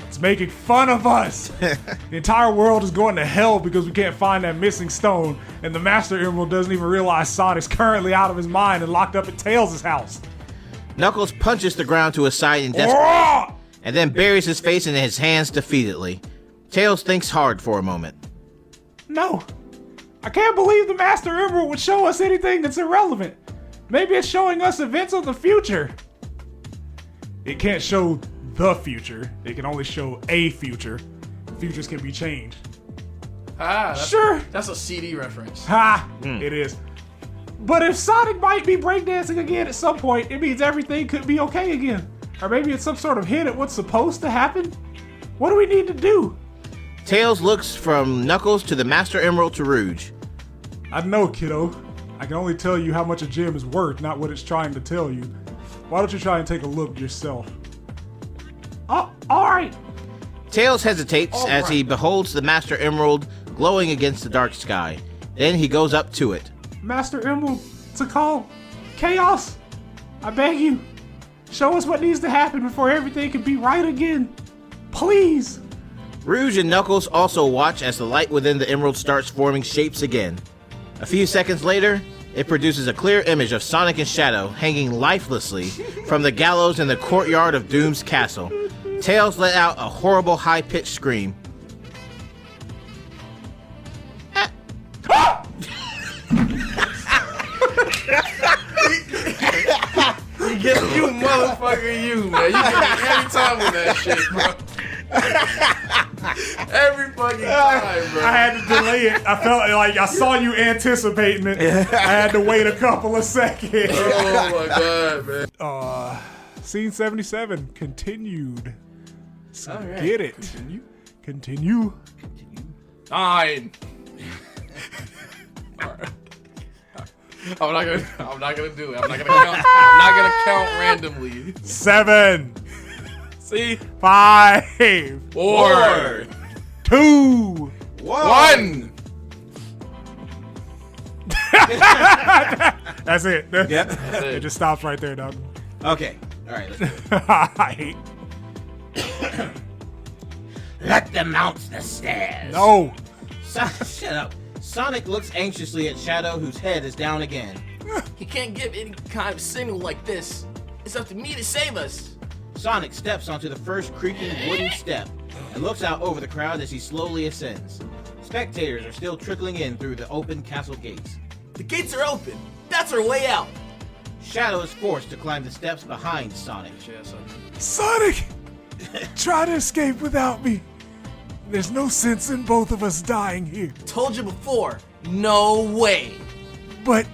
It's making fun of us! The entire world is going to hell because we can't find that missing stone, and the Master Emerald doesn't even realize Sonic's currently out of his mind and locked up at Tails' house. Knuckles punches the ground to his side in desperation, Roar! and then buries his face in his hands defeatedly. Tails thinks hard for a moment. No. I can't believe the Master Emerald would show us anything that's irrelevant. Maybe it's showing us events of the future. It can't show the future. It can only show a future. Futures can be changed. Sure. That's a CD reference. Ha! It is. But if Sonic might be breakdancing again at some point, it means everything could be okay again. Or maybe it's some sort of hint at what's supposed to happen. What do we need to do? Tails looks from Knuckles to the Master Emerald to Rouge. I know, kiddo. I can only tell you how much a gem is worth, not what it's trying to tell you. Why don't you try and take a look yourself? Oh, alright. Tails hesitates as he beholds the Master Emerald glowing against the dark sky. Then he goes up to it. Master Emerald, to call Chaos. I beg you, show us what needs to happen before everything can be right again. Please. Rouge and Knuckles also watch as the light within the emerald starts forming shapes again. A few seconds later, it produces a clear image of Sonic and Shadow hanging lifelessly from the gallows in the courtyard of Doom's castle. Tails let out a horrible high-pitched scream. You motherfucker, you, man. You get me every time with that shit, bro. Every fucking time, bro. I had to delay it. I felt like I saw you anticipating it. I had to wait a couple of seconds. Oh my god, man. Scene 77 continued. So All right. get it. Continue. 9. Alright. I'm not gonna do it. I'm not gonna count randomly. 7. See? 5. 4. 2. 1. That's it. Yep. It just stops right there, dog. Okay. All right. Let's I hate. Let them mount the stairs. No. Shut up. Sonic looks anxiously at Shadow, whose head is down again. He can't give any kind of signal like this. It's up to me to save us. Sonic steps onto the first creaking wooden step and looks out over the crowd as he slowly ascends. Spectators are still trickling in through the open castle gates. The gates are open. That's our way out. Shadow is forced to climb the steps behind Sonic. Sonic! Try to escape without me. There's no sense in both of us dying here. Told you before. No way. But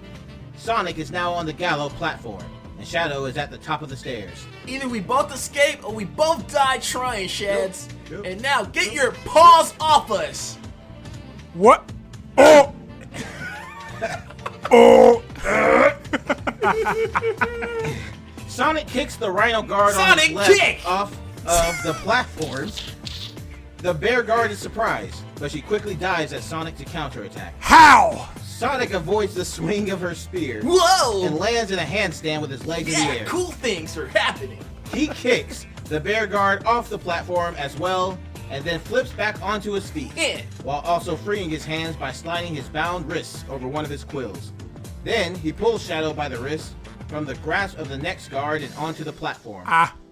Sonic is now on the gallows platform, and Shadow is at the top of the stairs. Either we both escape or we both die trying, Shads. And now get your paws off us. what? Oh! Oh! Sonic kicks the Rhino Guard on Sonic his left kick! off of the platforms. The Bear Guard is surprised, but she quickly dives at Sonic to counterattack. How? Sonic avoids the swing of her spear and Whoa! lands in a handstand with his legs in the Yeah, air. cool things are happening. He kicks the Bear Guard off the platform as well, and then flips back onto his feet, Yeah. while also freeing his hands by sliding his bound wrists over one of his quills. Then he pulls Shadow by the wrist from the grasp of the next guard and onto the platform,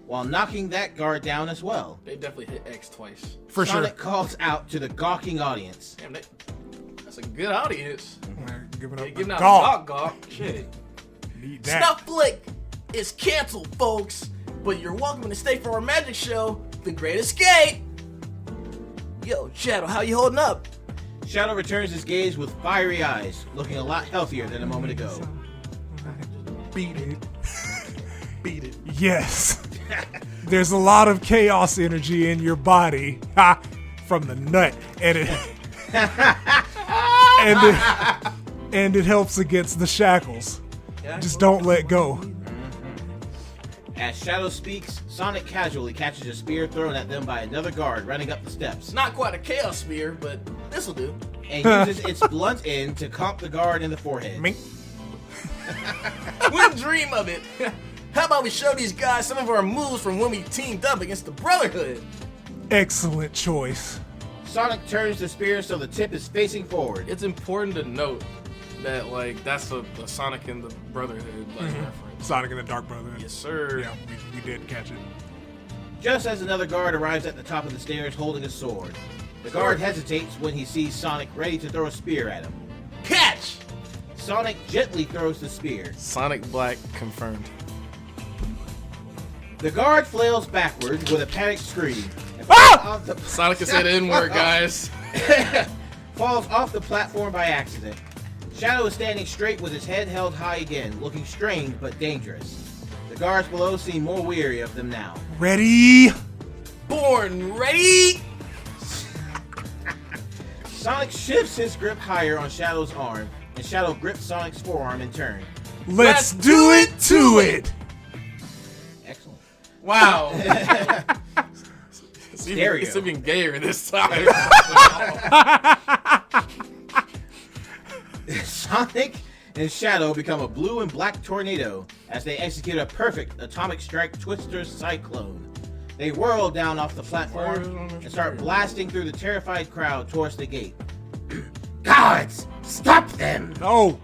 while knocking that guard down as well. They definitely hit X twice. For Sonic sure. calls out to the gawking audience. Damn, that's a good audience. Give it They up. giving out Gawk. gawk. Shit. Need that. Snuff Flick is canceled, folks. But you're welcome to stay for our magic show, The Great Escape. Yo, Shadow, how you holding up? Shadow returns his gaze with fiery eyes, looking a lot healthier than a moment ago. Beat it. Beat it. Yes. There's a lot of chaos energy in your body from the nut, and it and it helps against the shackles. Just don't let go. As Shadow speaks, Sonic casually catches a spear thrown at them by another guard running up the steps, Not quite a chaos spear, but this'll do. and uses its blunt end to comp the guard in the forehead. Mink. Wouldn't dream of it. How about we show these guys some of our moves from when we teamed up against the Brotherhood? Excellent choice. Sonic turns the spear so the tip is facing forward. It's important to note that, like, that's a Sonic and the Brotherhood reference. Sonic and the Dark Brotherhood. Yes, sir. Yeah, we did catch it. Just as another guard arrives at the top of the stairs holding a sword, the guard hesitates when he sees Sonic ready to throw a spear at him. Catch! Sonic gently throws the spear. Sonic Black confirmed. The guard flails backwards with a panicked scream and falls off the Sonic can say the N-word, guys. falls off the platform by accident. Shadow is standing straight with his head held high again, looking strange but dangerous. The guards below seem more weary of them now. Ready? Born ready! Sonic shifts his grip higher on Shadow's arm, and Shadow grips Sonic's forearm in turn. Let's do it to it. Excellent. Wow. Stereo. It's even gayer this time. Sonic and Shadow become a blue and black tornado as they execute a perfect atomic strike twister cyclone. They whirl down off the platform and start blasting through the terrified crowd towards the gate. Guards, stop them! Oh,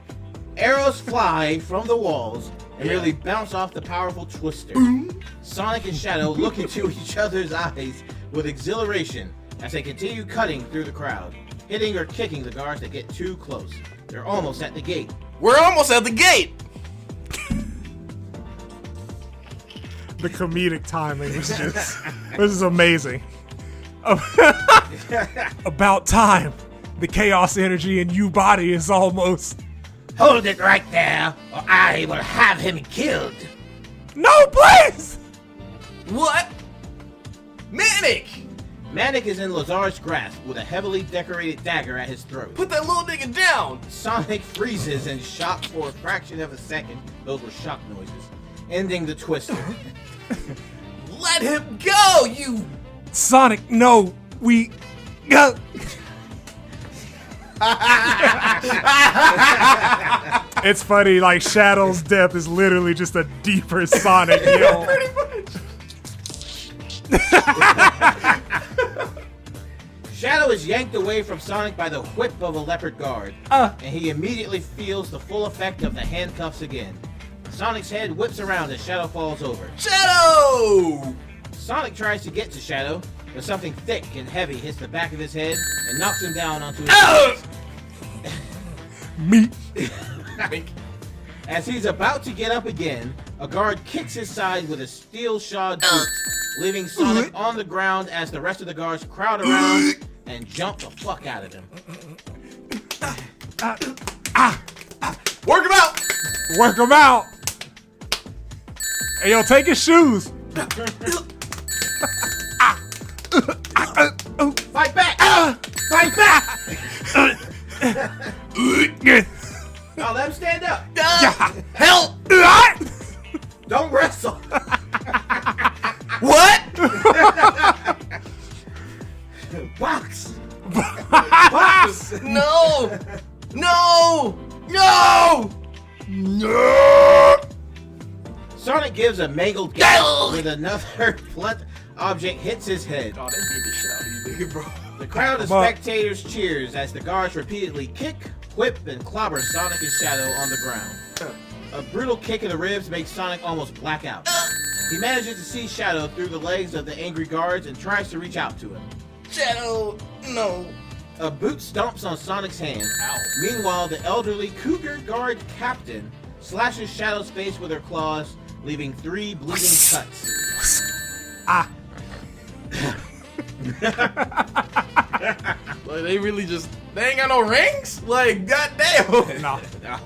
Arrows fly from the walls and nearly bounce off the powerful twister. Sonic and Shadow look into each other's eyes with exhilaration as they continue cutting through the crowd, hitting or kicking the guards that get too close. They're almost at the gate. We're almost at the gate. the comedic timing was just, this is amazing. About time. The chaos energy in you body is almost. Hold it right there, or I will have him killed. No, please! What? Manic! Manic is in Lazar's grasp with a heavily decorated dagger at his throat. Put that little nigga down! Sonic freezes in shock for a fraction of a second. Those were shock noises. Ending the twister. Let him go, you... Sonic, no, we. Go. It's funny, like Shadow's death is literally just a deeper Sonic yell. Pretty much. Shadow is yanked away from Sonic by the whip of a leopard guard, and he immediately feels the full effect of the handcuffs again. Sonic's head whips around as Shadow falls over. Shadow! Sonic tries to get to Shadow, but something thick and heavy hits the back of his head and knocks him down onto his knees. Me. As he's about to get up again, a guard kicks his side with a steel-shod boot, leaving Sonic on the ground as the rest of the guards crowd around and jump the fuck out of him. Work him out! Work him out. Hey, yo, take his shoes. Fight back! Fight back! Now let him stand up. Help! Don't wrestle. What? Box. No! No! No! No! Sonic gives a mangled gasp with another blunt object hits his head. Oh, they beat the shit out of you, nigga, bro. The crowd of Come on. spectators cheers as the guards repeatedly kick, whip and clobber Sonic and Shadow on the ground. A brutal kick in the ribs makes Sonic almost black out. He manages to see Shadow through the legs of the angry guards and tries to reach out to him. Shadow, no. A boot stomps on Sonic's hand. Ow. Meanwhile, the elderly Cougar Guard captain slashes Shadow's face with her claws, leaving 3 bleeding cuts. Ah. Like, they really just, they ain't got no rings? Like, goddamn. No. No.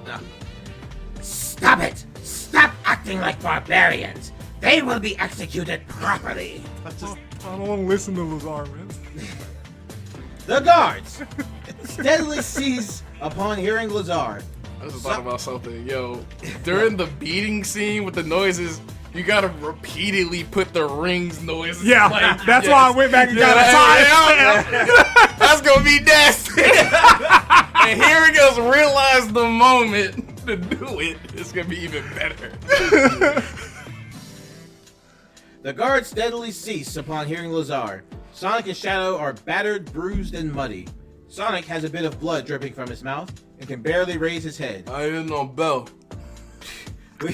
Stop it! Stop acting like barbarians! They will be executed properly! I don't want to listen to Lazar, man. The guards steadily seize upon hearing Lazar. I just thought about something. Yo, during the beating scene with the noises, you gotta repeatedly put the rings noises. Yeah, like, that's why I went back and got a time. That's gonna be nasty. And here he goes, realize the moment to do it. It's gonna be even better. The guards steadily cease upon hearing Lazar. Sonic and Shadow are battered, bruised, and muddy. Sonic has a bit of blood dripping from his mouth and can barely raise his head. I didn't know Bell. We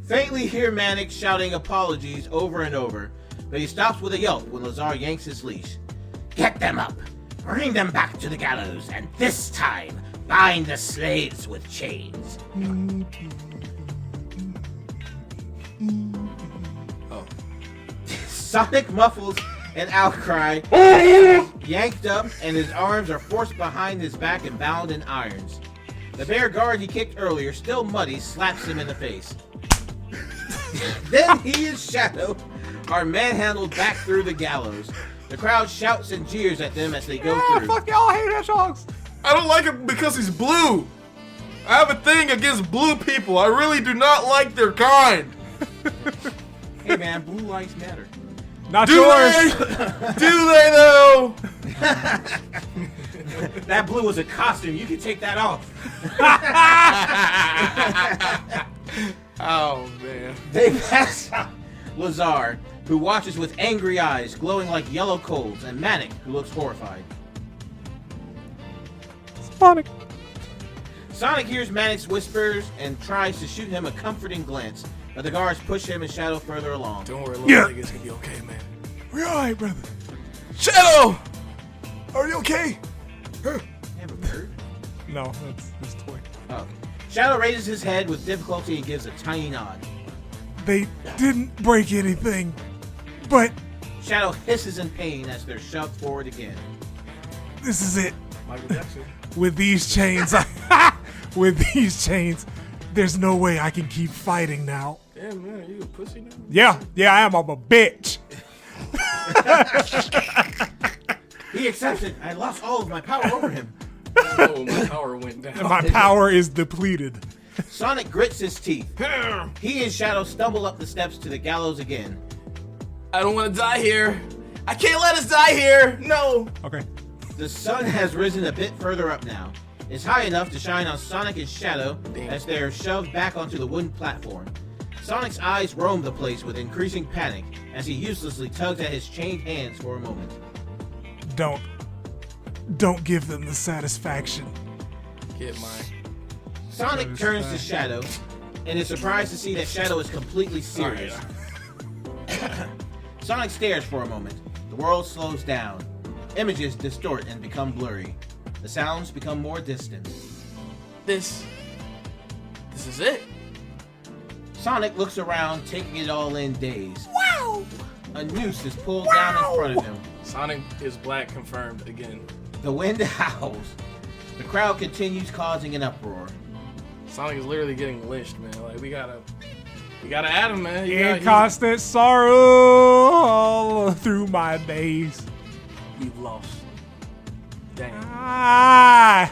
faintly hear Manic shouting apologies over and over, but he stops with a yelp when Lazar yanks his leash. Get them up! Bring them back to the gallows, and this time, bind the slaves with chains. Oh. Sonic muffles an outcry, yanked up, and his arms are forced behind his back and bound in irons. The bear guard he kicked earlier, still muddy, slaps him in the face. Then he and Shadow are manhandled back through the gallows. The crowd shouts and jeers at them as they go through. Fuck y'all, I hate hedgehogs. I don't like it because he's blue. I have a thing against blue people. I really do not like their kind. Hey man, blue lives matter. Not Do yours. they? Do they though? That blue was a costume. You can take that off. Oh man. They pass out Lazar, who watches with angry eyes glowing like yellow coals, and Manic, who looks horrified. Sonic. Sonic hears Manic's whispers and tries to shoot him a comforting glance, but the guards push him and Shadow further along. Don't worry, little nigga, it's gonna be okay, man. We're alright, brother. Shadow! Are you okay? You have a bird? No, that's his toy. Oh, okay. Shadow raises his head with difficulty and gives a tiny nod. They didn't break anything, but Shadow hisses in pain as they're shoved forward again. this is it. Michael Jackson. With these chains, there's no way I can keep fighting now. Damn, man, are you a pussy now? Yeah, I am. I'm a bitch. He accepts it. I lost all of my power over him. Oh, my power went down. My power is depleted. Sonic grits his teeth. He and Shadow stumble up the steps to the gallows again. I don't want to die here. I can't let us die here. No. Okay. The sun has risen a bit further up now. It's high enough to shine on Sonic and Shadow as they're shoved back onto the wooden platform. Sonic's eyes roam the place with increasing panic as he uselessly tugs at his chained hands for a moment. Don't give them the satisfaction. Get mine. Sonic turns to Shadow and is surprised to see that Shadow is completely serious. Sonic stares for a moment. The world slows down. Images distort and become blurry. The sounds become more distant. This is it. Sonic looks around, taking it all in dazed. Wow! A noose is pulled down in front of him. Sonic is black confirmed again. The wind howls. The crowd continues causing an uproar. Sonic is literally getting lynched, man. Like we gotta add him, man. In constant sorrow all through my days. We've lost. Damn. I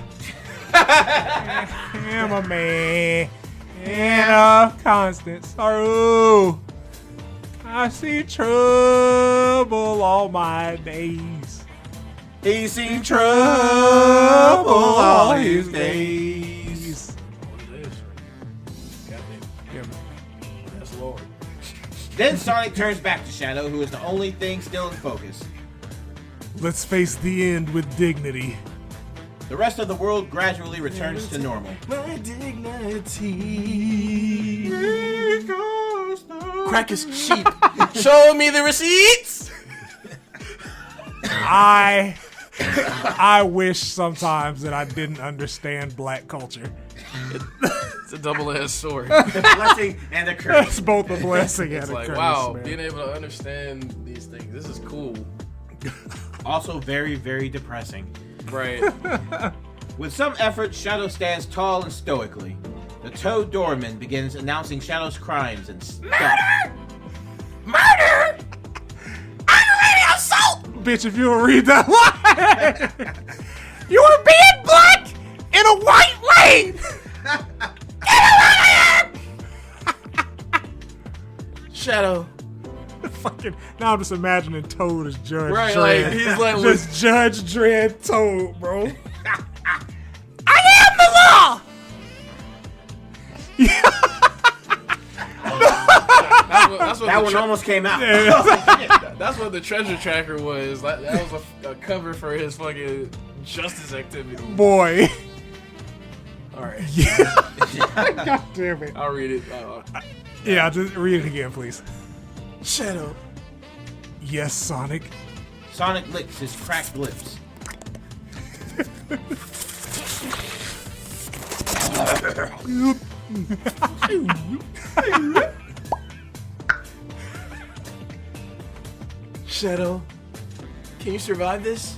am a man in a constant sorrow. I see trouble all my days. He's seen trouble all his days. What it is? Goddamn. Yeah, Yes, Lord. Then Sonic turns back to Shadow, who is the only thing still in focus. let's face the end with dignity. The rest of the world gradually returns to normal. My dignity. Crack his sheep. Show me the receipts. I wish sometimes that I didn't understand black culture. It's a double-edged sword. The blessing and the curse. It's both a blessing and It's a like, curse. wow, man. being able to understand these things, this is cool. Also very, very depressing. Right. With some effort, Shadow stands tall and stoically. The Toad Doorman begins announcing Shadow's crimes and stuff. Murder! Aggravated assault! Bitch, if you don't read that line, you were being black in a white lane. Shadow. Fucking now I'm just imagining Toad as Judge Right, Dredd. like, he's like, just Judge Dredd Toad, bro. I am the law! That's what That the one almost came out. That's what the treasure tracker was. That was a cover for his fucking justice activity. Boy. Alright. God damn it. I'll read it. Yeah, just read it again, please. Shadow. Yes, Sonic. Sonic licks his cracked lips. Shadow. Can you survive this?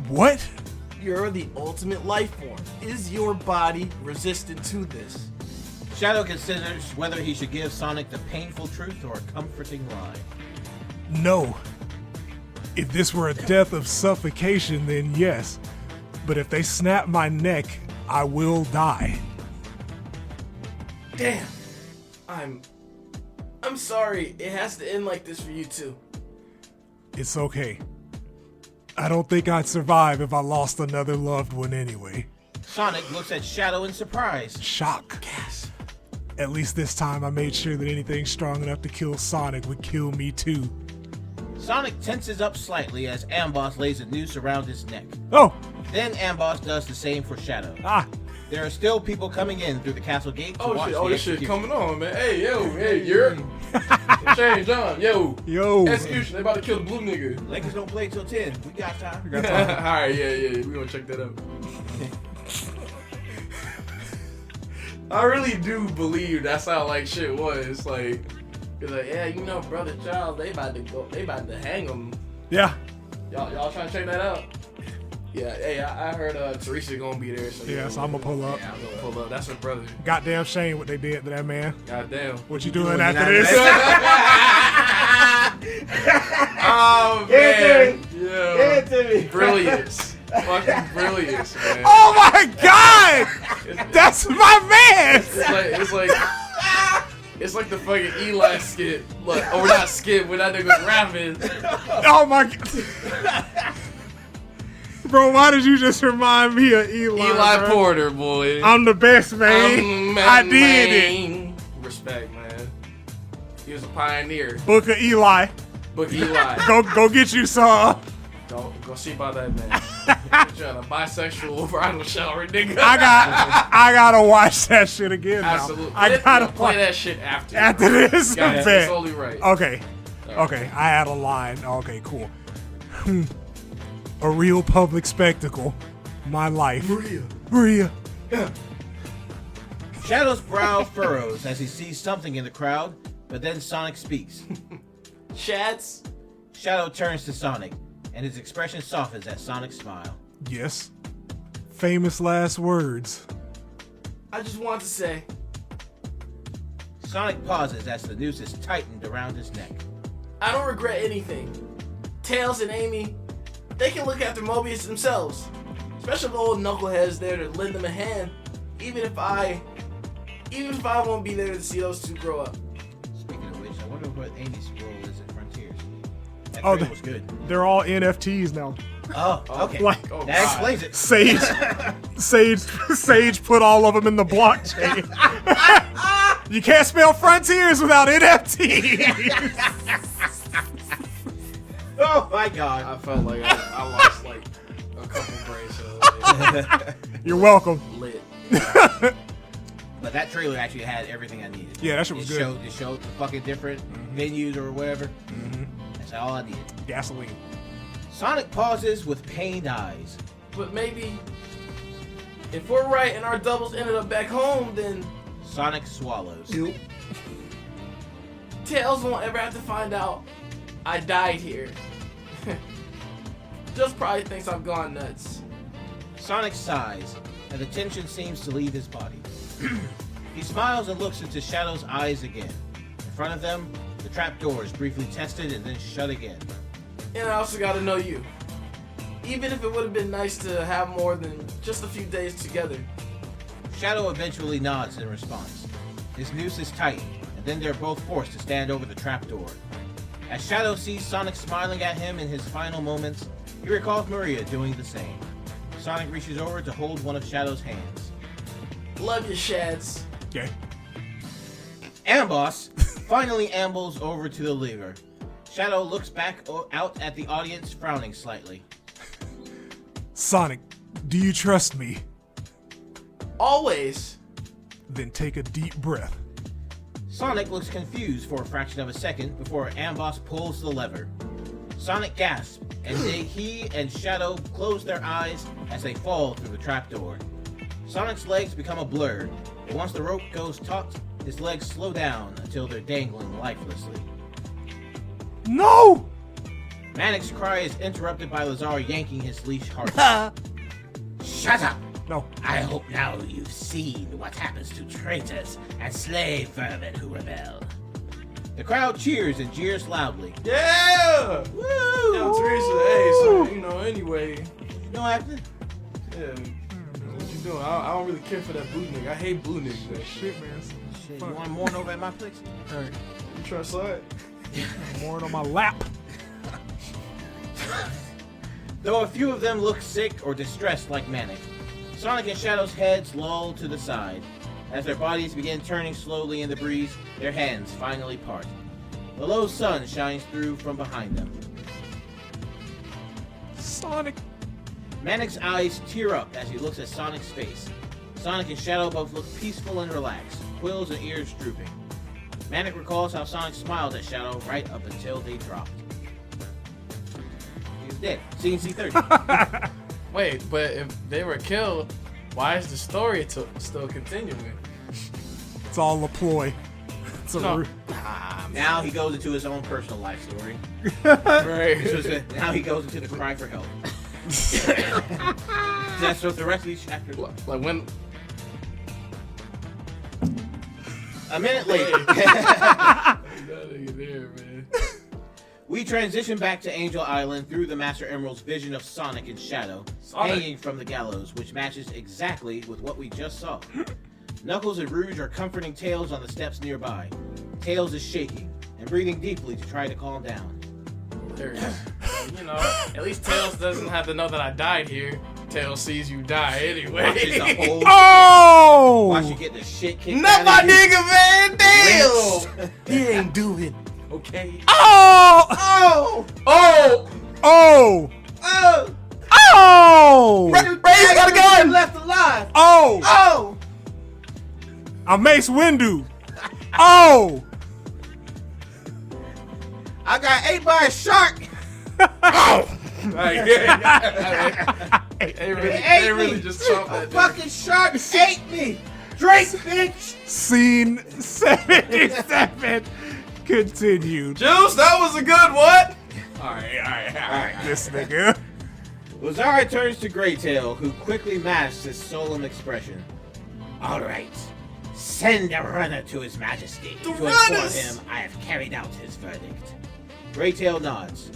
What? You're the ultimate life form. Is your body resistant to this? Shadow considers whether he should give Sonic the painful truth or a comforting lie. No. If this were a death of suffocation, then yes. But if they snap my neck, I will die. Damn. I'm sorry. It has to end like this for you too. It's okay. I don't think I'd survive if I lost another loved one anyway. Sonic looks at Shadow in surprise. Shock. Gasp. At least this time I made sure that anything strong enough to kill Sonic would kill me too. Sonic tenses up slightly as Amboss lays a noose around his neck. Oh! Then Amboss does the same for Shadow. Ah! There are still people coming in through the castle gate to watch Oh, the this shit execution. coming on, man. Hey, you're Shane, John, Yo! execution. They about to kill the blue nigga. Lakers don't play till 10. We got time. All right, yeah, we gonna check that out. I really do believe that's how like shit was. Like, it's like, yeah, you know, brother Charles, they about to hang him. Yeah. Y'all trying to check that out? Yeah, hey, I heard Teresa gonna be there. So Yeah, so I'm gonna pull up. Yeah, I'm gonna pull up. That's her brother. Goddamn shame what they did to that man. Goddamn. What you doing doing after after this? Oh Give it man, to yeah, Give it to me. brilliance, fucking brilliance, man. Oh my god! That's my man! It's like the fucking Eli skit, look, or not skit, when that nigga was rapping. Oh my god. Bro, why did you just remind me of Eli? Eli bro? Porter, boy. I'm the best, man. I did it. Respect, man. He was a pioneer. Book of Eli. Book Eli. Go get you some. Go see about that man. Put you on a bisexual bridal shower, nigga. I gotta watch that shit again now. Absolutely. I gotta play that shit after. after this. Got it. event. It's only right. Okay. Okay, I had a line. Okay, cool. A real public spectacle. My life. Maria. Shadow's brow furrows as he sees something in the crowd, but then Sonic speaks. Chats. Shadow turns to Sonic, and his expression softens at Sonic's smile. Yes. Famous last words. I just want to say, Sonic pauses as the noose is tightened around his neck. I don't regret anything. Tails and Amy, they can look after Mobius themselves. Especially the old knuckleheads there to lend them a hand. Even if I won't be there to see those two grow up. Speaking of which, I wonder what Amy's role is at Frontiers. That Oh, trailer was good. They're all NFTs now. Oh, okay. Like- Oh, That God. explains it. Sage put all of them in the blockchain. You can't spell Frontiers without NFTs. Oh my god. I felt like I lost like a couple bracelets. You're welcome. Lit. But that trailer actually had everything I needed. Yeah, that shit was good. It showed the fucking different venues or whatever. That's all I needed. Gasoline. Sonic pauses with pained eyes. But maybe if we're right and our doubles ended up back home, then Sonic swallows. Tails won't ever have to find out I died here. Just probably thinks I've gone nuts. Sonic sighs, and the tension seems to leave his body. He smiles and looks into Shadow's eyes again. In front of them, the trapdoor is briefly tested and then shut again. And I also gotta know you. Even if it would have been nice to have more than just a few days together. Shadow eventually nods in response. His noose is tightened, and then they're both forced to stand over the trapdoor. As Shadow sees Sonic smiling at him in his final moments, he recalls Maria doing the same. Sonic reaches over to hold one of Shadow's hands. Love you, Shads. Okay. Amboss finally ambles over to the lever. Shadow looks back out at the audience, frowning slightly. Sonic, do you trust me? Always. Then take a deep breath. Sonic looks confused for a fraction of a second before Amboss pulls the lever. Sonic gasps, and he and Shadow close their eyes as they fall through the trapdoor. Sonic's legs become a blur, but once the rope goes taut, his legs slow down until they're dangling lifelessly. No! Manic's cry is interrupted by Lazar yanking his leash hard. Shut up! No. I hope now you've seen what happens to traitors and slave vermin who rebel. The crowd cheers and jeers loudly. Yeah! Woo! Now, Teresa, hey, so, anyway. You know after? Yeah, what you doing? I don't really care for that blue nigga. I hate blue niggas. Man. Shit, man. Shit, you want more over at my place? Alright. You trying to slide? More on my lap. Though a few of them look sick or distressed like Manic, Sonic and Shadow's heads loll to the side. As their bodies begin turning slowly in the breeze, their hands finally part. The low sun shines through from behind them. Sonic. Manic's eyes tear up as he looks at Sonic's face. Sonic and Shadow both look peaceful and relaxed, quills and ears drooping. Manic recalls how Sonic smiled at Shadow right up until they dropped. He's dead. Scene C30. Wait, but if they were killed, why is the story still continuing? It's all a ploy. It's a No. Now he goes into his own personal life story. Right. Now he goes into the cry for help. That's what the rest of these chapters. Like when. A minute later, That nigga there, man. we transition back to Angel Island through the Master Emerald's vision of Sonic and Shadow, hanging from the gallows, which matches exactly with what we just saw. Knuckles and Rouge are comforting Tails on the steps nearby. Tails is shaking and breathing deeply to try to calm down. Hilarious. At least Tails doesn't have to know that I died here. Tails sees you die anyway. Watches the whole Oh! watch you get the shit kicked Not out my of you. nigga, man. Damn. Rinsed. He ain't do it. Okay. Oh! Oh! Oh. Oh! Oh! Oh! Ray, I got a gun. Left alive. Oh! Oh! I'm Mace Windu. Oh! I got ate by a shark. Oh. They really just chomped A that. fucking shark ate me. Drink, bitch. Scene 77 continued. Juice, that was a good what? All right. This nigga. Lazar turns to Greytail, who quickly masks his solemn expression. All right. Send a runner to His Majesty to inform him I have carried out his verdict. Greytail nods.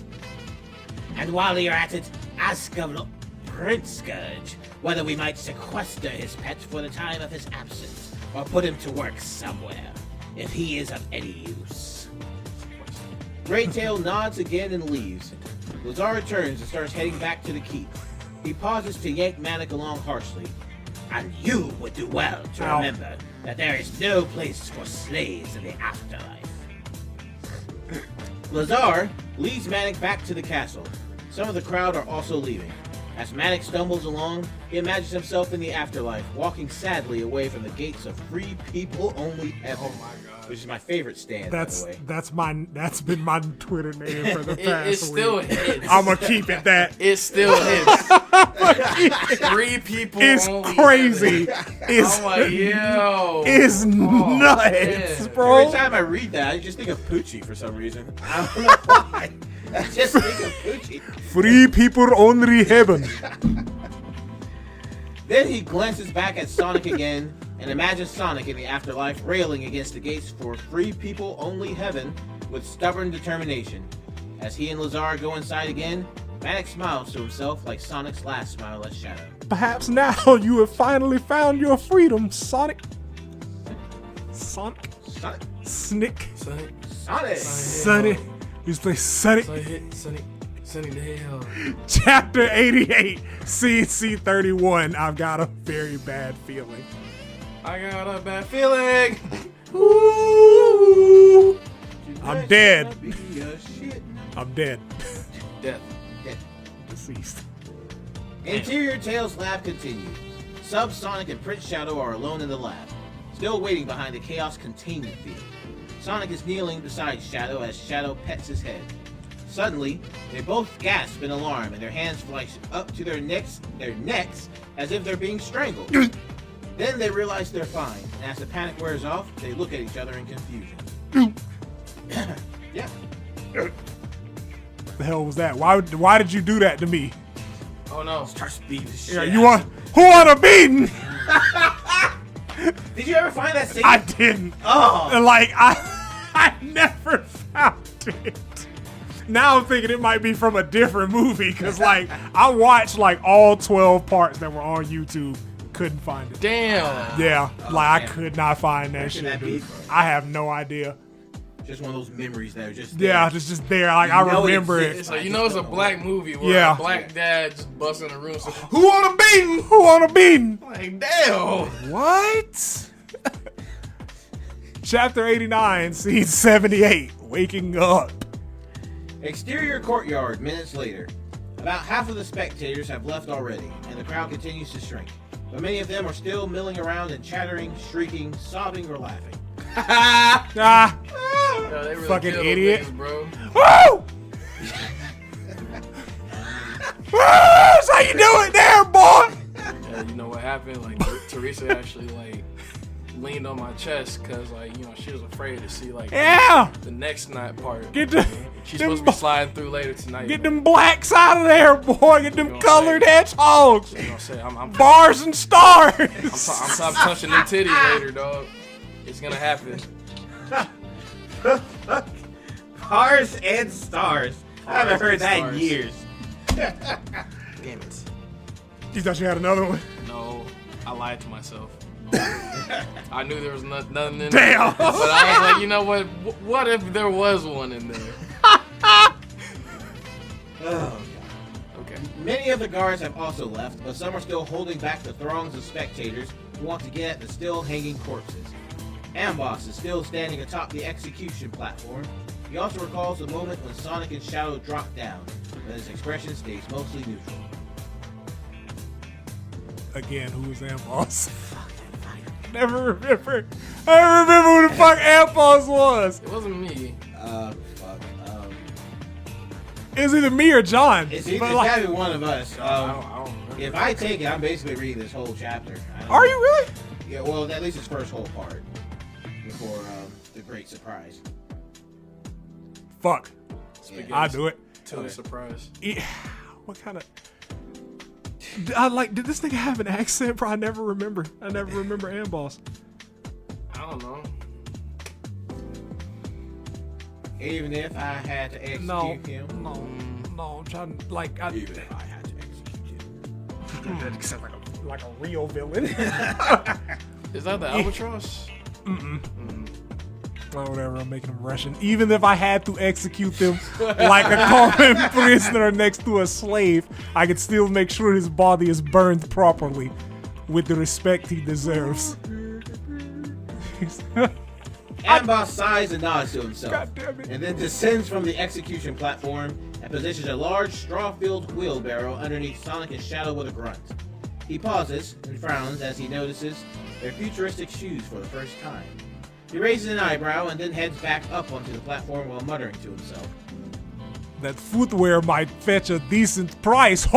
And while you're at it, ask of Prince Scourge whether we might sequester his pet for the time of his absence, or put him to work somewhere, if he is of any use. Greytail nods again and leaves. Lazar returns and starts heading back to the keep. He pauses to yank Manic along harshly. And you would do well to remember that there is no place for slaves in the afterlife. Lazar leads Manic back to the castle. Some of the crowd are also leaving. As Maddox stumbles along, he imagines himself in the afterlife, walking sadly away from the gates of free people only heaven. Oh my god. Which is my favorite stand, by the way. That's been my Twitter name for the past It still week. hits. I'm gonna keep it that. It still hits. 3 people It's only. crazy. It's I'm like, yo. it's nuts, man. bro. Every time I read that, I just think of Poochie for some reason. I don't know why. I just think of Poochie. Free people only heaven. Then he glances back at Sonic again and imagines Sonic in the afterlife railing against the gates for free people only heaven with stubborn determination. As he and Lazar go inside again, Maddox smiles to himself like Sonic's last smile at Shadow. Perhaps now you have finally found your freedom, Sonic. Sonic. Sonic. Snick. Sonic. Sonic! Sonny. He's playing Sonic. Sunny the hell. Chapter 88, CNC 31. I've got a very bad feeling. I got a bad feeling. Ooh. I'm dead. I'm dead. Death. Deceased. Interior Tales lab continued. Sub Sonic and Prince Shadow are alone in the lab, still waiting behind the Chaos containment field. Sonic is kneeling beside Shadow as Shadow pets his head. Suddenly, they both gasp in alarm and their hands flash up to their necks as if they're being strangled. Then they realize they're fine, and as the panic wears off, they look at each other in confusion. Yeah. The hell was that? Why did you do that to me? Oh no. Starts beating the shit. Yeah, out you of want who want a beating? Did you ever find that scene? I didn't. Oh. Like I never found it. Now I'm thinking it might be from a different movie because like I watched like all 12 parts that were on YouTube. Couldn't find it. Damn. Yeah, like I man. could not find that Where shit, could that be dude. from? I have no idea. Just one of those memories that are just Yeah, there. it's just there. Like I You know it remember it. exists. It's like, you know, it's a black movie where Yeah. a black dad just busts in the room and says, "Who want a beating?" Who want a beating? Like, damn. What? Chapter 89, scene 78. Waking up. Exterior courtyard minutes later. About half of the spectators have left already, and the crowd continues to shrink. But many of them are still milling around and chattering, shrieking, sobbing, or laughing. Ah. Yo, they really Fucking kill those idiot. niggas, bro. Woo! Woo! That's how you do it there, boy. Yeah, you know what happened? Like, Teresa actually, like, leaned on my chest because, like, you know, she was afraid to see, like, Yeah. the next night part. Get the She's them supposed to be sliding through later tonight. Get them blacks out of there, boy. Get them know, colored like- hedgehogs. You know what I'm saying? I'm Bars and stars. I'm touching them titties later, dog. It's gonna happen. Bars and stars. I haven't heard that in Stars. years. Damn it. You thought you had another one? No, I lied to myself. I knew there was nothing in there. Damn. But I was like, you know what? What if there was one in there? Oh, God. Okay. Many of the guards have also left, but some are still holding back the throngs of spectators who want to get at the still hanging corpses. Amboss is still standing atop the execution platform. He also recalls the moment when Sonic and Shadow dropped down, but his expression stays mostly neutral. Again, who was Amboss? Never remember. I don't remember who the fuck Amboss was. It wasn't me. Fuck. It was either me or John. It's But, either like, gotta be one of us. I don't remember. If I take it, I'm basically reading this whole chapter. are you really? Yeah, well, at least his first whole part. Before the great surprise. Fuck. Spaghetti I'll do it. To a surprise. Yeah. What kind of? Did this nigga have an accent? Bro, I never remember Amboss. I don't know. Even if I had to execute No, him. no. I'm trying like Even if I had to execute him. that sounds like a real villain. Is that the albatross? Well, whatever, I'm making them Russian. Even if I had to execute them like a common prisoner next to a slave, I could still make sure his body is burned properly with the respect he deserves. Amboss sighs and nods to himself, God damn it. and then descends from the execution platform and positions a large straw-filled wheelbarrow underneath Sonic and Shadow with a grunt. He pauses and frowns as he notices their futuristic shoes for the first time. He raises an eyebrow and then heads back up onto the platform while muttering to himself. That footwear might fetch a decent price,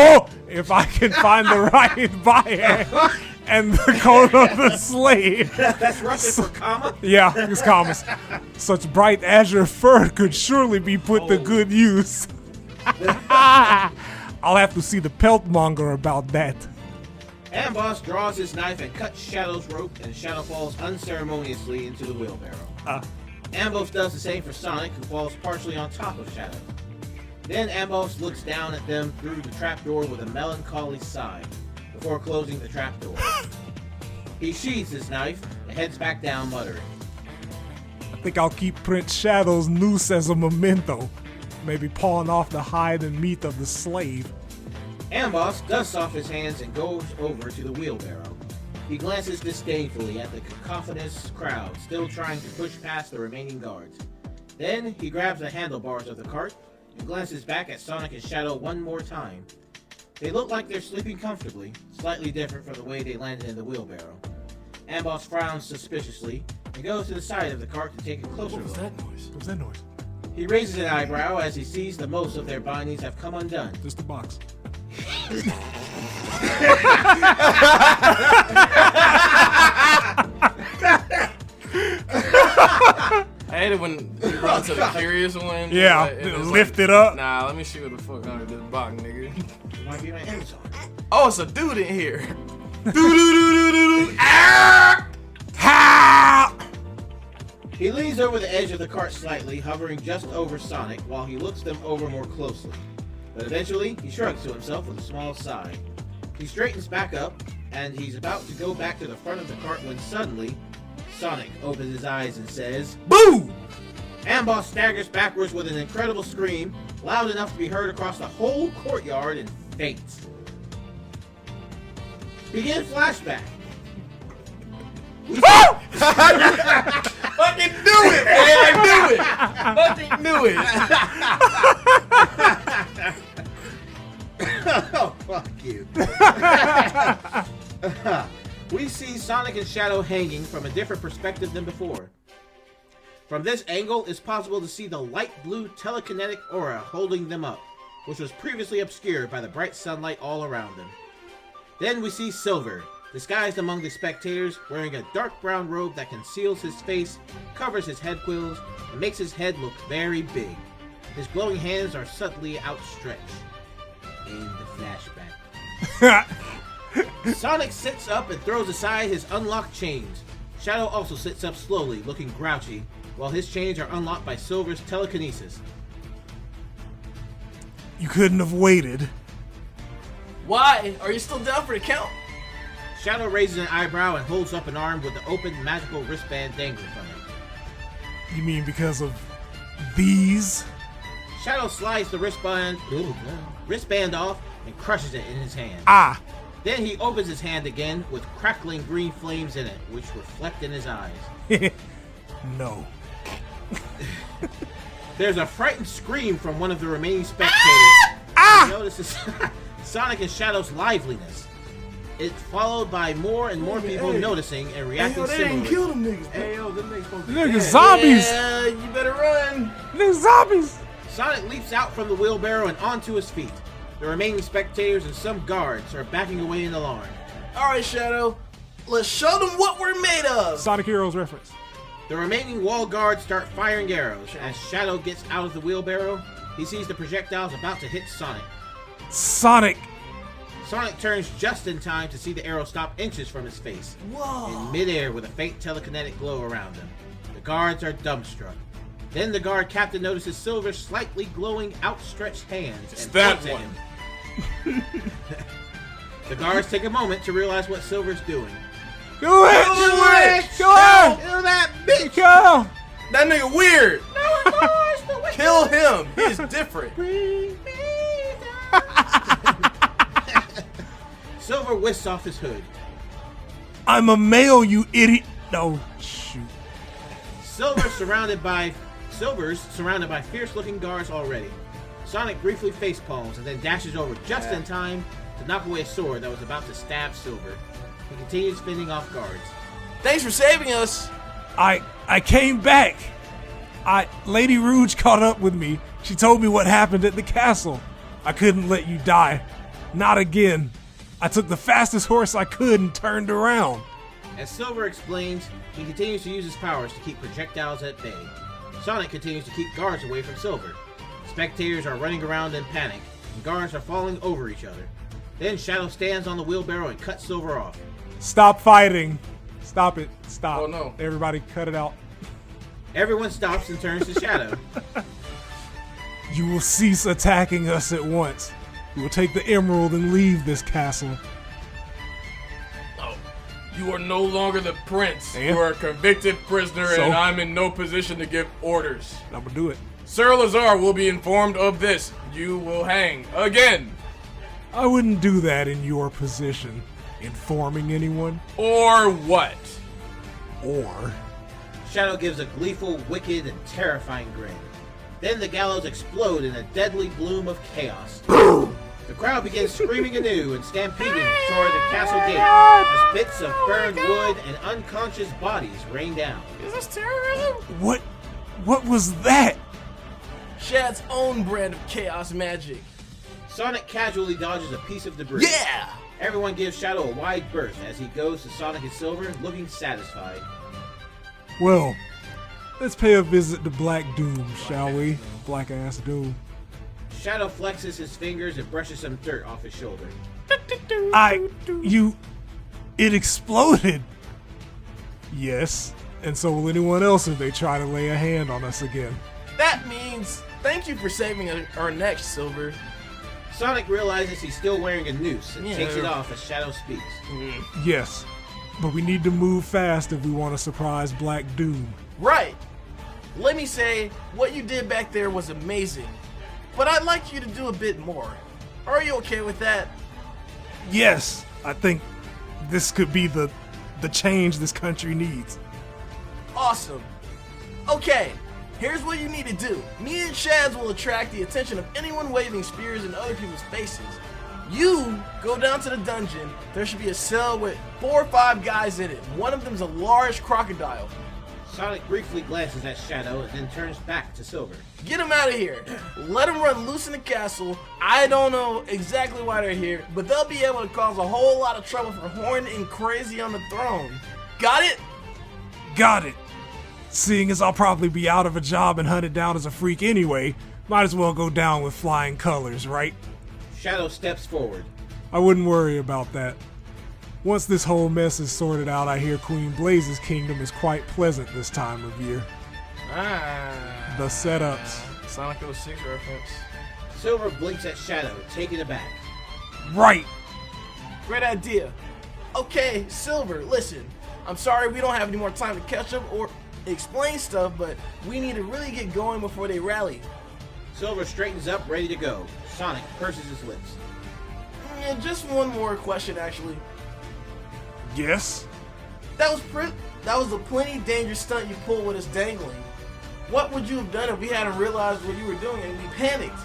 if I can find the right buyer and the coat of the slave. That's Russian for comma? Yeah, it's commas. Such bright azure fur could surely be put to good use. I'll have to see the pelt monger about that. Amboss draws his knife and cuts Shadow's rope, and Shadow falls unceremoniously into the wheelbarrow. Amboss does the same for Sonic, who falls partially on top of Shadow. Then Amboss looks down at them through the trapdoor with a melancholy sigh, before closing the trapdoor. He sheathes his knife and heads back down, muttering. I think I'll keep Prince Shadow's noose as a memento. Maybe pawn off the hide and meat of the slave. Amboss dusts off his hands and goes over to the wheelbarrow. He glances disdainfully at the cacophonous crowd, still trying to push past the remaining guards. Then he grabs the handlebars of the cart and glances back at Sonic and Shadow one more time. They look like they're sleeping comfortably, slightly different from the way they landed in the wheelbarrow. Amboss frowns suspiciously and goes to the side of the cart to take a closer look. What was that noise? He raises an eyebrow as he sees the most of their bindings have come undone. Just the box. I hate it when you run to the curious one. Yeah, and it's lift it up. Nah, let me see what the fuck under this box, nigga. You might be my Amazon. Oh, it's a dude in here. Ah! He leans over the edge of the cart slightly, hovering just over Sonic, while he looks them over more closely. But eventually, he shrugs to himself with a small sigh. He straightens back up, and he's about to go back to the front of the cart when suddenly, Sonic opens his eyes and says, Boo! Amboss staggers backwards with an incredible scream, loud enough to be heard across the whole courtyard, and faints. Begin flashback. Fucking do it, man! Do it! Fucking do it! Oh, fuck you. We see Sonic and Shadow hanging from a different perspective than before. From this angle, it's possible to see the light blue telekinetic aura holding them up, which was previously obscured by the bright sunlight all around them. Then we see Silver, disguised among the spectators, wearing a dark brown robe that conceals his face, covers his head quills, and makes his head look very big. His glowing hands are subtly outstretched. In the flashback. Sonic sits up and throws aside his unlocked chains. Shadow also sits up slowly, looking grouchy, while his chains are unlocked by Silver's telekinesis. You couldn't have waited. Why? Are you still down for the count? Shadow raises an eyebrow and holds up an arm with the open magical wristband dangling from it. You mean because of these? Shadow slides the wristband off and crushes it in his hand. Then he opens his hand again with crackling green flames in it, which reflect in his eyes. No. There's a frightened scream from one of the remaining spectators. He notices Sonic and Shadow's liveliness. It's followed by more and more people noticing and reacting similarly. Kill them niggas. Hey, yo, them niggas supposed to be Niggas dead. zombies! Yeah, you better run. Niggas zombies! Sonic leaps out from the wheelbarrow and onto his feet. The remaining spectators and some guards are backing away in alarm. All right, Shadow. Let's show them what we're made of. Sonic Heroes reference. The remaining wall guards start firing arrows. As Shadow gets out of the wheelbarrow, he sees the projectiles about to hit Sonic. Sonic! Sonic turns just in time to see the arrow stop inches from his face. Whoa. In midair with a faint telekinetic glow around him. The guards are dumbstruck. Then the guard captain notices Silver's slightly glowing outstretched hands and points at him. The guards take a moment to realize what Silver's doing. Do it! Kill him! Kill that bitch! Kill him! That nigga weird. Kill him. He's different. Silver whisks off his hood. I'm a male, you idiot! No, shoot. Silver's surrounded by fierce-looking guards already. Sonic briefly facepalms and then dashes over just in time to knock away a sword that was about to stab Silver. He continues fending off guards. Thanks for saving us. I came back. Lady Rouge caught up with me. She told me what happened at the castle. I couldn't let you die. Not again. I took the fastest horse I could and turned around. As Silver explains, he continues to use his powers to keep projectiles at bay. Sonic continues to keep guards away from Silver. Spectators are running around in panic, and guards are falling over each other. Then Shadow stands on the wheelbarrow and cuts Silver off. Stop fighting. Stop it. Stop. Oh, no. Everybody cut it out. Everyone stops and turns to Shadow. You will cease attacking us at once. You will take the emerald and leave this castle. Oh, you are no longer the prince. And? You are a convicted prisoner, So? and I'm in no position to give orders. I'm gonna do it. Sir Lazar will be informed of this. You will hang again. I wouldn't do that in your position. Informing anyone? Or what? Or... Shadow gives a gleeful, wicked, and terrifying grin. Then the gallows explode in a deadly bloom of chaos. The crowd begins screaming anew and stampeding toward the castle gate as bits of burned wood and unconscious bodies rain down. Is this terrorism? What was that? Shad's own brand of chaos magic. Sonic casually dodges a piece of debris. Yeah! Everyone gives Shadow a wide berth as he goes to Sonic and Silver, looking satisfied. Well, let's pay a visit to Black Doom, shall we? Black ass Doom. Shadow flexes his fingers and brushes some dirt off his shoulder. It exploded. Yes, and so will anyone else if they try to lay a hand on us again. That means thank you for saving our necks, Silver. Sonic realizes he's still wearing a noose and Yeah. takes it off as Shadow speaks. Yes, but we need to move fast if we want to surprise Black Doom. Right. Let me say, what you did back there was amazing. But I'd like you to do a bit more. Are you okay with that? Yes, I think this could be the change this country needs. Awesome. Okay, here's what you need to do. Me and Shads will attract the attention of anyone waving spears in other people's faces. You go down to the dungeon. There should be a cell with 4 or 5 guys in it. One of them's a large crocodile. Sonic briefly glances at Shadow and then turns back to Silver. Get them out of here. Let them run loose in the castle. I don't know exactly why they're here, but they'll be able to cause a whole lot of trouble for Horn and Crazy on the throne. Got it? Got it. Seeing as I'll probably be out of a job and hunted down as a freak anyway, might as well go down with flying colors, right? Shadow steps forward. I wouldn't worry about that. Once this whole mess is sorted out, I hear Queen Blaze's kingdom is quite pleasant this time of year. The setups. Sonic 06 reference. Silver blinks at Shadow, taken aback. Right! Great idea. Okay, Silver, listen. I'm sorry we don't have any more time to catch up or explain stuff, but we need to really get going before they rally. Silver straightens up, ready to go. Sonic purses his lips. Yeah, just one more question, actually. Yes? That was a plenty dangerous stunt you pulled with us dangling. What would you have done if we hadn't realized what you were doing and we panicked?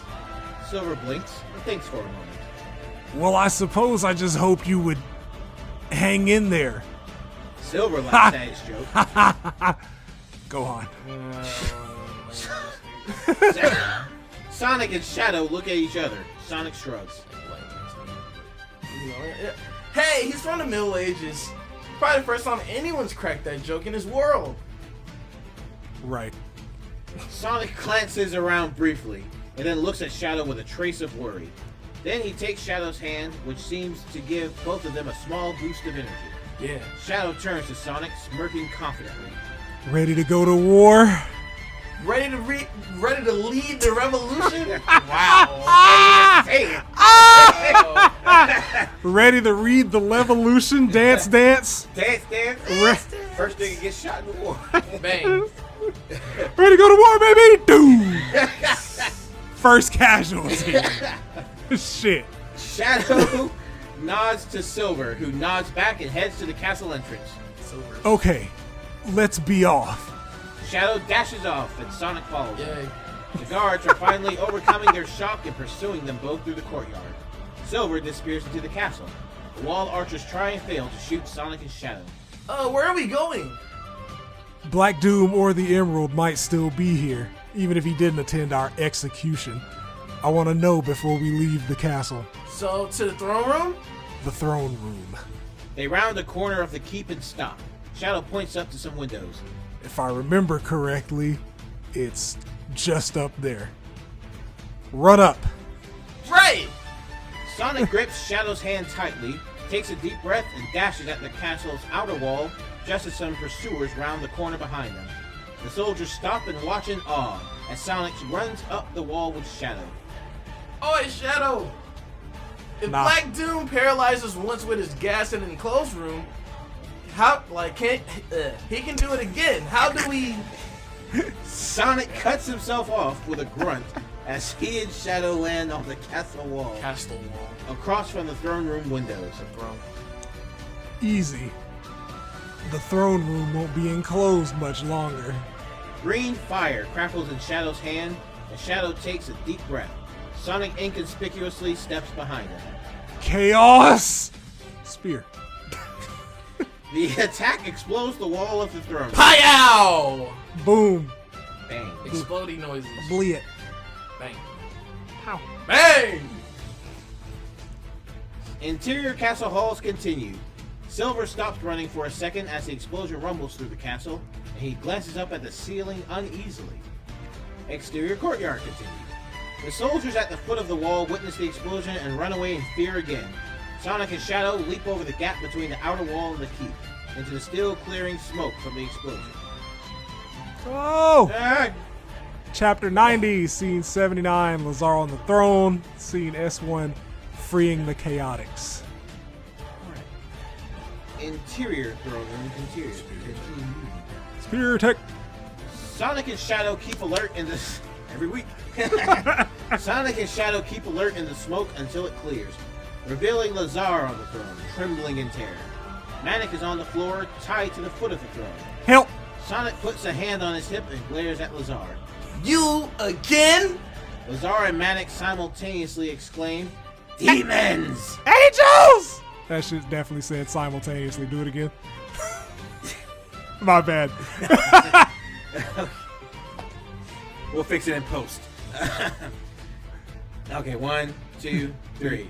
Silver blinks and thinks for a moment. Well, I suppose I just hoped you would hang in there. Silver laughs at his joke. Go on. Sonic and Shadow look at each other. Sonic shrugs. Hey, he's from the Middle Ages. Probably the first time anyone's cracked that joke in his world. Right. Sonic glances around briefly and then looks at Shadow with a trace of worry. Then he takes Shadow's hand, which seems to give both of them a small boost of energy. Yeah. Shadow turns to Sonic, smirking confidently. Ready to go to war? Ready to lead the revolution? Wow. Hey. Ready to read the Levolution? Dance, dance? Dance. First nigga gets shot in the war. Bang. Ready to go to war, baby? Doom! First casualty. Shit. Shadow nods to Silver, who nods back and heads to the castle entrance. Okay, let's be off. Shadow dashes off, and Sonic follows him. Yay. The guards are finally overcoming their shock and pursuing them both through the courtyard. Silver disappears into the castle. The wall archers try and fail to shoot Sonic and Shadow. Where are we going? Black Doom or the Emerald might still be here, even if he didn't attend our execution. I want to know before we leave the castle. So, to the throne room? The throne room. They round the corner of the keep and stop. Shadow points up to some windows. If I remember correctly, it's just up there. Run up. Right! Sonic grips Shadow's hand tightly, takes a deep breath, and dashes at the castle's outer wall just as some pursuers round the corner behind them. The soldiers stop and watch in awe as Sonic runs up the wall with Shadow. Oh, it's Shadow! If Nah. Black Doom paralyzes once with his gas in an enclosed room, how, can't, he can do it again. How do we... Sonic cuts himself off with a grunt as he and Shadow land on the castle wall, Castle wall. across from the throne room windows. Throne. Easy. The throne room won't be enclosed much longer. Green fire crackles in Shadow's hand, and Shadow takes a deep breath. Sonic inconspicuously steps behind him. Chaos! Spear. The attack explodes the wall of the throne. Pow! Boom. Bang. Exploding noises. Blit. Bang. How? Bang! Interior castle halls continue. Silver stops running for a second as the explosion rumbles through the castle, and he glances up at the ceiling uneasily. Exterior courtyard continues. The soldiers at the foot of the wall witness the explosion and run away in fear again. Sonic and Shadow leap over the gap between the outer wall and the keep, into the still clearing smoke from the explosion. Oh! Ah! Chapter 90, Scene 79, Lazar on the throne. Scene S1, freeing the Chaotix. Interior throne room interior. Spear tech. Sonic and Shadow keep alert in this every week. Sonic and Shadow keep alert in the smoke until it clears, revealing Lazar on the throne, trembling in terror. Manic is on the floor, tied to the foot of the throne. Help! Sonic puts a hand on his hip and glares at Lazar. You again? Lazar and Manic simultaneously exclaim, "Demons!" Angels! That shit definitely said simultaneously. Do it again. My bad. We'll fix it in post. Okay, 1, 2, 3.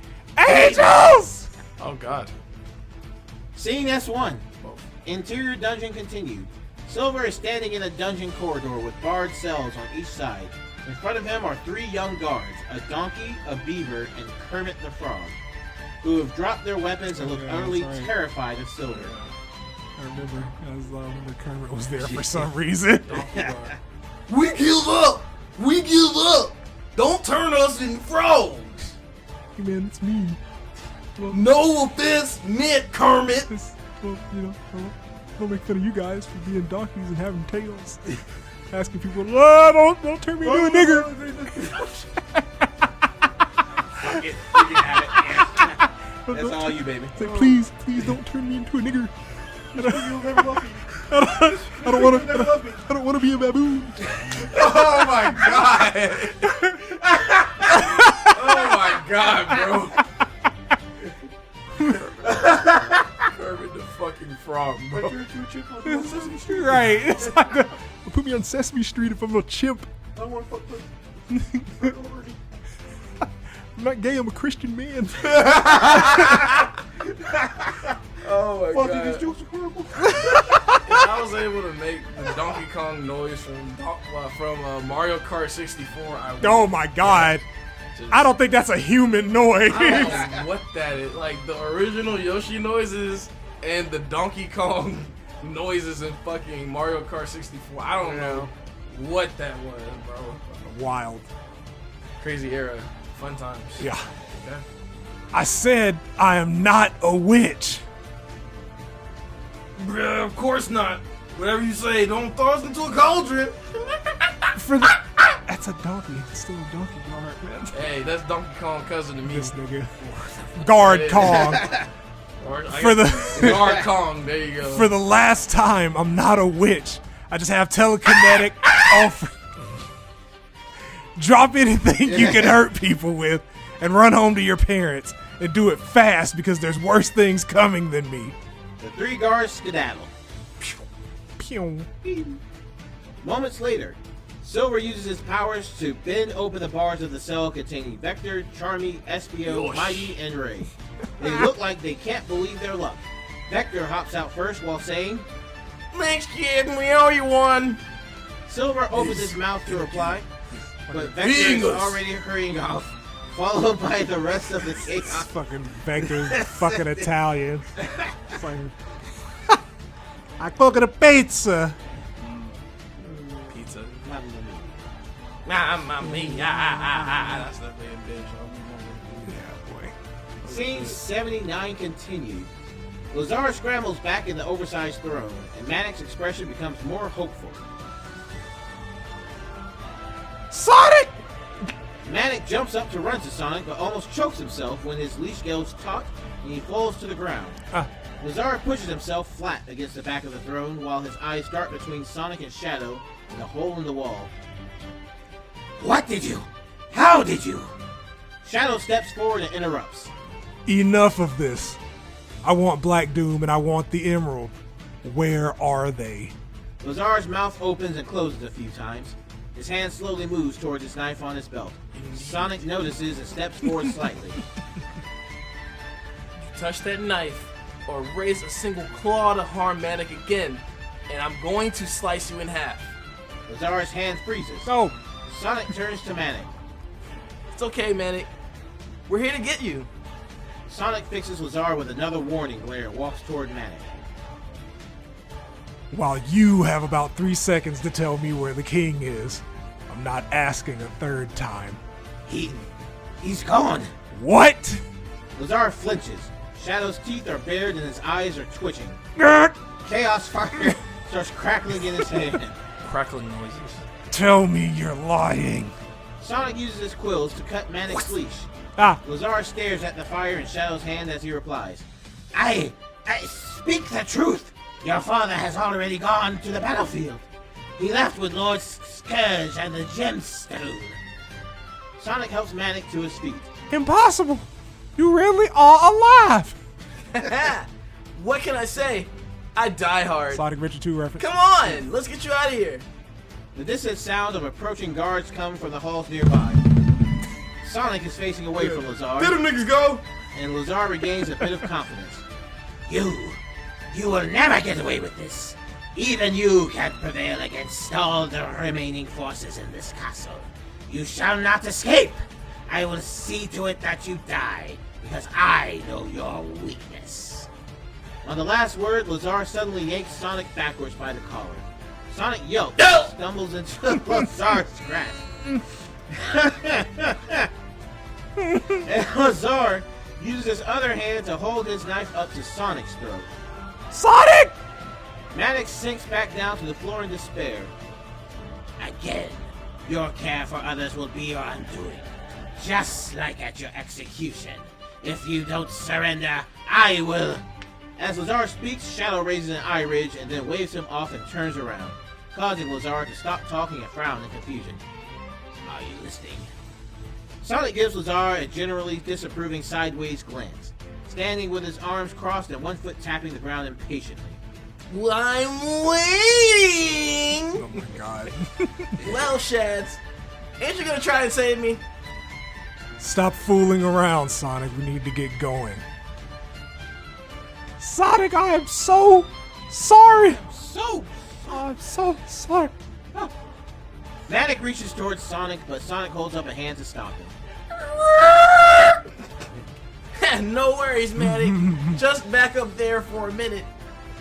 Angels! Oh God. Scene S1. Interior dungeon continued. Silver is standing in a dungeon corridor with barred cells on each side. In front of him are 3 young guards, a donkey, a beaver, and Kermit the Frog, who have dropped their weapons and look Yeah, utterly that's right. terrified of Silver. I remember Kermit was there for some reason. We give up! We give up! Don't turn us into frogs! Hey man, it's me. Well, No offense meant, Kermit! well, you know, I don't make fun of you guys for being donkeys and having tails. Asking people, don't turn me into a nigger. Fuck it, you can have it. Yeah. That's all you, baby. Say, please don't turn me into a nigger. I don't want to be a baboon. Oh my God! Oh my God, bro! Kermit the fucking frog, bro. Right. It's like put me on Sesame Street if I'm a chimp. I don't want to fuck I'm not gay, I'm a Christian man. Oh my Fuck, God! these jokes are horrible. If I was able to make the Donkey Kong noise from Mario Kart 64, I would. Oh my God. Just- I don't think that's a human noise. I don't know what that is. Like the original Yoshi noises and the Donkey Kong noises in fucking Mario Kart 64. I don't know what that was, bro. Wild. Crazy era. Fun times. Yeah. Okay. I said I am not a witch. Bruh, of course not. Whatever you say, don't throw us into a cauldron. For the that's a donkey. It's still a donkey guard, man. Hey, that's Donkey Kong cousin to me. This nigga. Guard Kong. Or, I For guess- the Guard Kong. There you go. for the last time, I'm not a witch. I just have telekinetic off. Drop anything you can hurt people with and run home to your parents and do it fast because there's worse things coming than me. The three guards skedaddle. Pew. Moments later, Silver uses his powers to bend open the bars of the cell containing Vector, Charmy, Espio, Mighty, and Ray. They look like they can't believe their luck. Vector hops out first while saying, Thanks, kid. We owe you one. Silver opens his mouth to reply, but Vector is already hurrying off, followed by the rest of the chaos. Fucking Vector's fucking Italian. It's like, I cook a pizza. Pizza. Not even me. That's the big bitch. Yeah, boy. Scene 79 continued. Lazar scrambles back in the oversized throne, and Manic's expression becomes more hopeful. Sonic! Manic jumps up to run to Sonic, but almost chokes himself when his leash goes taut and he falls to the ground. Lazar pushes himself flat against the back of the throne while his eyes dart between Sonic and Shadow in the hole in the wall. What did you? How did you? Shadow steps forward and interrupts. Enough of this. I want Black Doom and I want the Emerald. Where are they? Lazar's mouth opens and closes a few times. His hand slowly moves towards his knife on his belt. Sonic notices and steps forward slightly. Touch that knife or raise a single claw to harm Manic again, and I'm going to slice you in half. Lazar's hand freezes. No. Sonic turns to Manic. It's okay, Manic. We're here to get you. Sonic fixes Lazar with another warning glare and walks toward Manic. While you have about 3 seconds to tell me where the king is, I'm not asking a third time. He's gone. What? Lazar flinches. Shadow's teeth are bared and his eyes are twitching. Chaos fire starts crackling in his hand. Crackling noises. Tell me you're lying. Sonic uses his quills to cut Manic's leash. Ah, Lazar stares at the fire in Shadow's hand as he replies, I speak the truth. Your father has already gone to the battlefield. He left with Lord Scourge and the gemstone. Sonic helps Manic to his feet. impossible. You really are alive. What can I say? I die hard. Sonic Adventure 2 reference. Come on, let's get you out of here. The distant sound of approaching guards come from the halls nearby. Sonic is facing away from Lazar, Let them niggas go. and Lazar regains a bit of confidence. You will never get away with this. Even you can't prevail against all the remaining forces in this castle. You shall not escape. I will see to it that you die, because I know your weakness. On the last word, Lazar suddenly yanks Sonic backwards by the collar. Sonic yelps, stumbles into Lazar's grasp. And Lazar uses his other hand to hold his knife up to Sonic's throat. Sonic! Manic sinks back down to the floor in despair. Again, your care for others will be your undoing. Just like at your execution. If you don't surrender, I will. As Lazar speaks, Shadow raises an eye ridge and then waves him off and turns around, causing Lazar to stop talking and frown in confusion. Are you listening? Sonic gives Lazar a generally disapproving sideways glance, standing with his arms crossed and one foot tapping the ground impatiently. Well, I'm waiting. Oh my god. Well, Shads, ain't you gonna try and save me? Stop fooling around, Sonic. We need to get going. Sonic, I am so sorry. I'm so sorry. Manic reaches towards Sonic, but Sonic holds up a hand to stop him. No worries, Manny. Just back up there for a minute.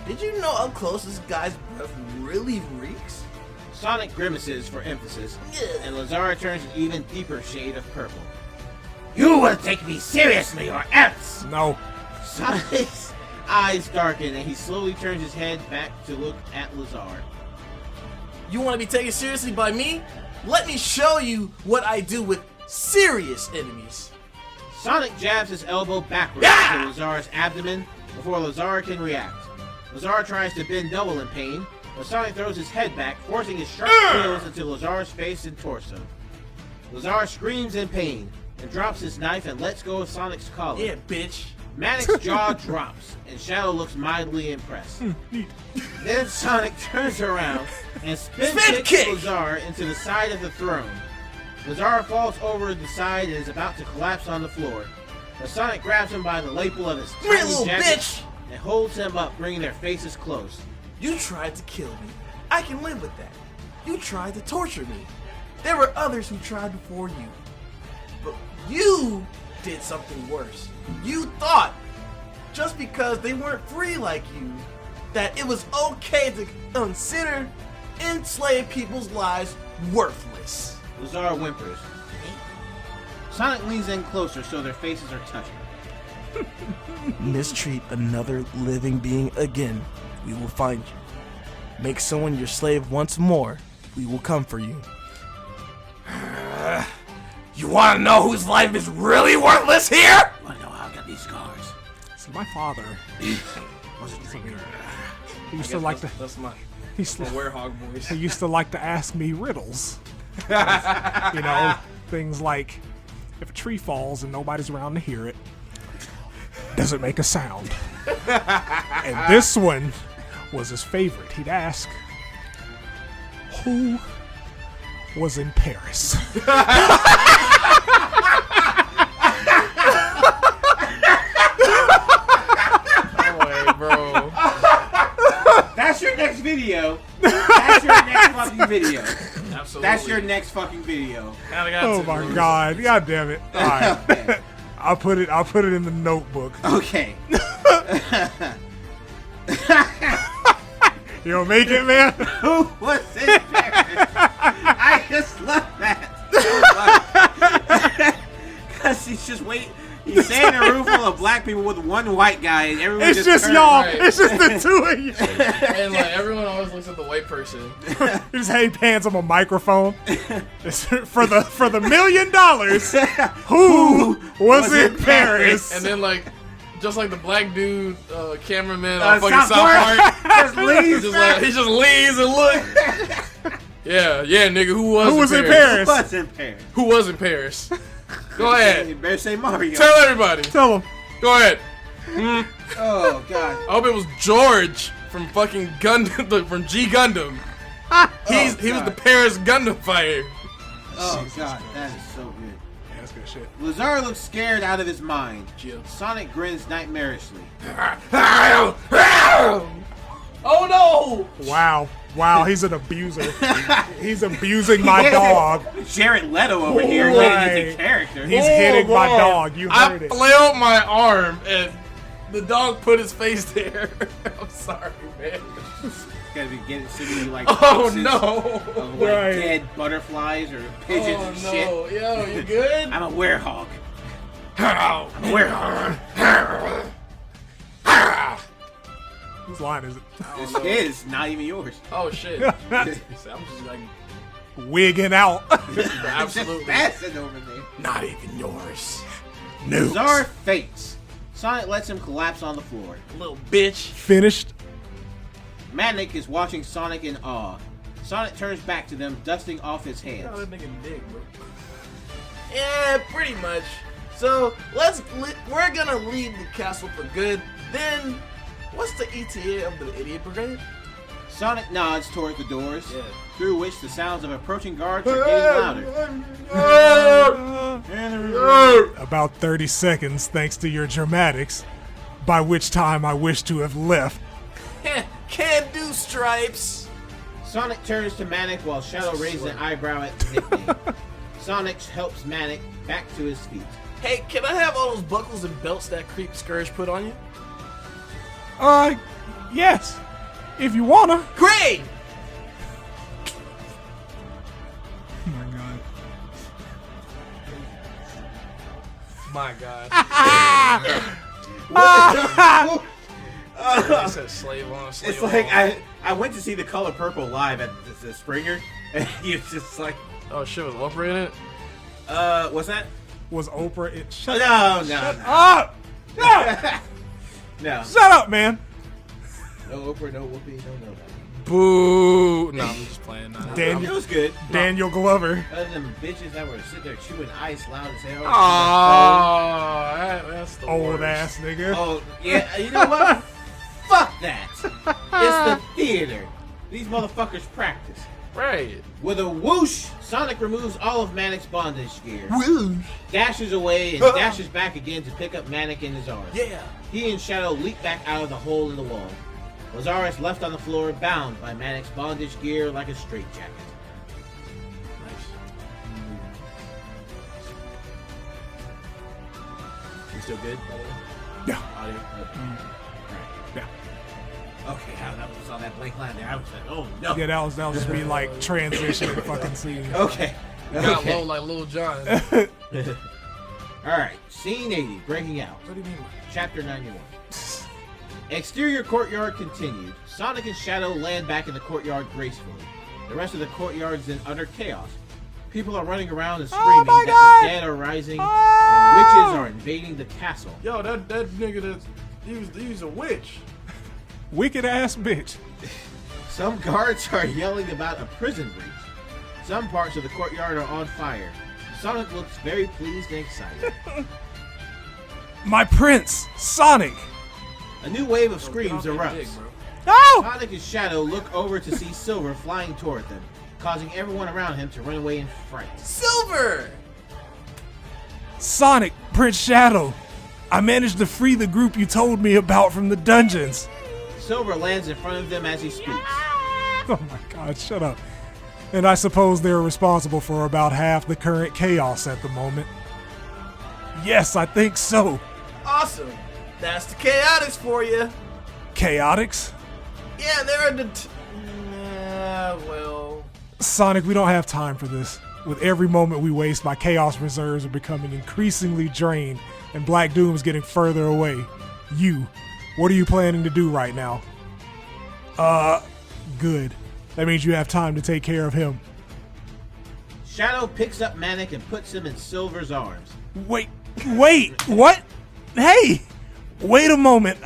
Did you know up close this guy's breath really reeks? Sonic grimaces for emphasis, and Lazar turns an even deeper shade of purple. You will take me seriously or else! No. Sonic's eyes darken and he slowly turns his head back to look at Lazar. You want to be taken seriously by me? Let me show you what I do with serious enemies. Sonic jabs his elbow backwards into Lazar's abdomen before Lazar can react. Lazar tries to bend double in pain, but Sonic throws his head back, forcing his sharp quills into Lazar's face and torso. Lazar screams in pain and drops his knife and lets go of Sonic's collar. Yeah, bitch. Manic's jaw drops, and Shadow looks mildly impressed. Then Sonic turns around and spin kicks Lazar into the side of the throne. Lazar falls over the side and is about to collapse on the floor. But Sonic grabs him by the lapel of his tiny little jacket bitch! and holds him up, bringing their faces close. You tried to kill me. I can live with that. You tried to torture me. There were others who tried before you. But you did something worse. You thought, just because they weren't free like you, that it was okay to consider enslaved people's lives worthless. Lazar whimpers. Sonic leans in closer so their faces are touching. Mistreat another living being again, we will find you. Make someone your slave once more, we will come for you. You want to know whose life is really worthless here? Want to know how I got these scars? See, my father, Was it drinker? he used to like to. That's my He used to, werehog voice. he used to like to ask me riddles. Things like, if a tree falls and nobody's around to hear it, does it make a sound? And this one was his favorite. He'd ask, who was in Paris? Bro. That's your next video. That's your next fucking video. Absolutely. That's your next fucking video. Oh my god. God damn it. Alright. Okay. I'll put it in the notebook. Okay. You gonna make it, man? Who was in Paris? I just love that. Because he's just waiting. He's staying in a room full of black people with one white guy, and everyone It's just turns y'all. right. It's just the two of you. And like everyone always looks at the white person. You just hey pants on a microphone. It's for the $1 million. Who was in Paris? And then like, just like the black dude cameraman Uh, on fucking South South Park. Park. Just leaves. He just leaves and look. Yeah, nigga, who was in Who Paris? was in Paris? Who was in Paris? Go ahead. You better say Mario. Tell everybody. Tell him. Go ahead. Oh god. I hope it was George from fucking Gundam, from G Gundam. He was the Paris Gundam fighter. Oh god, that is so good. Yeah, that's good shit. Lazar looks scared out of his mind. Jill. Sonic grins nightmarishly. Oh no! Wow, he's an abuser. He's abusing my dog. Jared Leto over here Right. getting into character. He's hitting my God. dog. You I heard it. flailed my arm and the dog put his face there. I'm sorry, man. Gotta be getting silly like Oh pieces no! of like Right. dead butterflies or pigeons Oh and shit. no! Yo, you good? I'm a werehog. Ow. I'm a werehog. Whose line is it? It's his, not even yours. Oh shit! I'm just like Wigging out. absolutely Just passing over there. not even yours, Lazar faints. Sonic lets him collapse on the floor. little bitch. Finished. Manic is watching Sonic in awe. Sonic turns back to them, dusting off his hands. Oh, that nigga big, bro. Yeah, pretty much. So we're gonna leave the castle for good. Then, what's the ETA of the idiot brigade? Sonic nods toward the doors, Yeah. through which the sounds of approaching guards are getting louder. About 30 seconds, thanks to your dramatics, by which time I wish to have left. Can't do stripes. Sonic turns to Manic while Shadow raises an eyebrow at the nickname. Sonic helps Manic back to his feet. Hey, can I have all those buckles and belts that Creep Scourge put on you? Yes. If you wanna. Great! Oh my god. My God. It says slave on, slave It's like on. I went to see The Color Purple live at the Springer, and he was just like, Oh shit, was Oprah in it? what's that? Was Oprah it? Oh, Shut no. up! No! No. Shut up, man. No Oprah, no Whoopi, no nobody. Boo! No, I'm just playing. Nah, Daniel- It was good. Daniel Glover. Other than bitches that were sitting there chewing ice loud as hell. Oh, that's the Old worst. ass nigga. Oh, yeah, you know what? Fuck that. It's the theater. These motherfuckers practice. Right. With a whoosh, Sonic removes all of Manic's bondage gear, dashes away, and dashes back again to pick up Manic in his arms. Yeah. He and Shadow leap back out of the hole in the wall. Lazarus left on the floor, bound by Manic's bondage gear like a straitjacket. You still good, by the way? Yeah. Audio? Okay. Alright. Yeah. Okay, that was on that blank line there. I was like, oh no. Yeah, that was just me like transition fucking scene. Okay. Got Okay. low like Lil Jon. Alright, scene 80, breaking out. What do you mean? Chapter 91. Exterior courtyard continued. Sonic and Shadow land back in the courtyard gracefully. The rest of the courtyard is in utter chaos. People are running around and screaming my that God! the dead are rising and witches are invading the castle. Yo, that nigga he was a witch. Wicked ass bitch. Some guards are yelling about a prison breach. Some parts of the courtyard are on fire. Sonic looks very pleased and excited. My prince, Sonic. A new wave of screams Get off that erupts. dick, bro. No! Sonic and Shadow look over to see Silver flying toward them, causing everyone around him to run away in fright. Silver. Sonic, Prince Shadow. I managed to free the group you told me about from the dungeons. Silver lands in front of them as he speaks. Oh my god, shut up. And I suppose they're responsible for about half the current chaos at the moment. Yes, I think so. Awesome. That's the chaotics for you. Chaotix? Yeah, they're the. Well. Sonic, we don't have time for this. With every moment we waste, my chaos reserves are becoming increasingly drained, and Black Doom is getting further away. You, what are you planning to do right now? Good. That means you have time to take care of him. Shadow picks up Manic and puts him in Silver's arms. Wait, what? Hey! Wait a moment,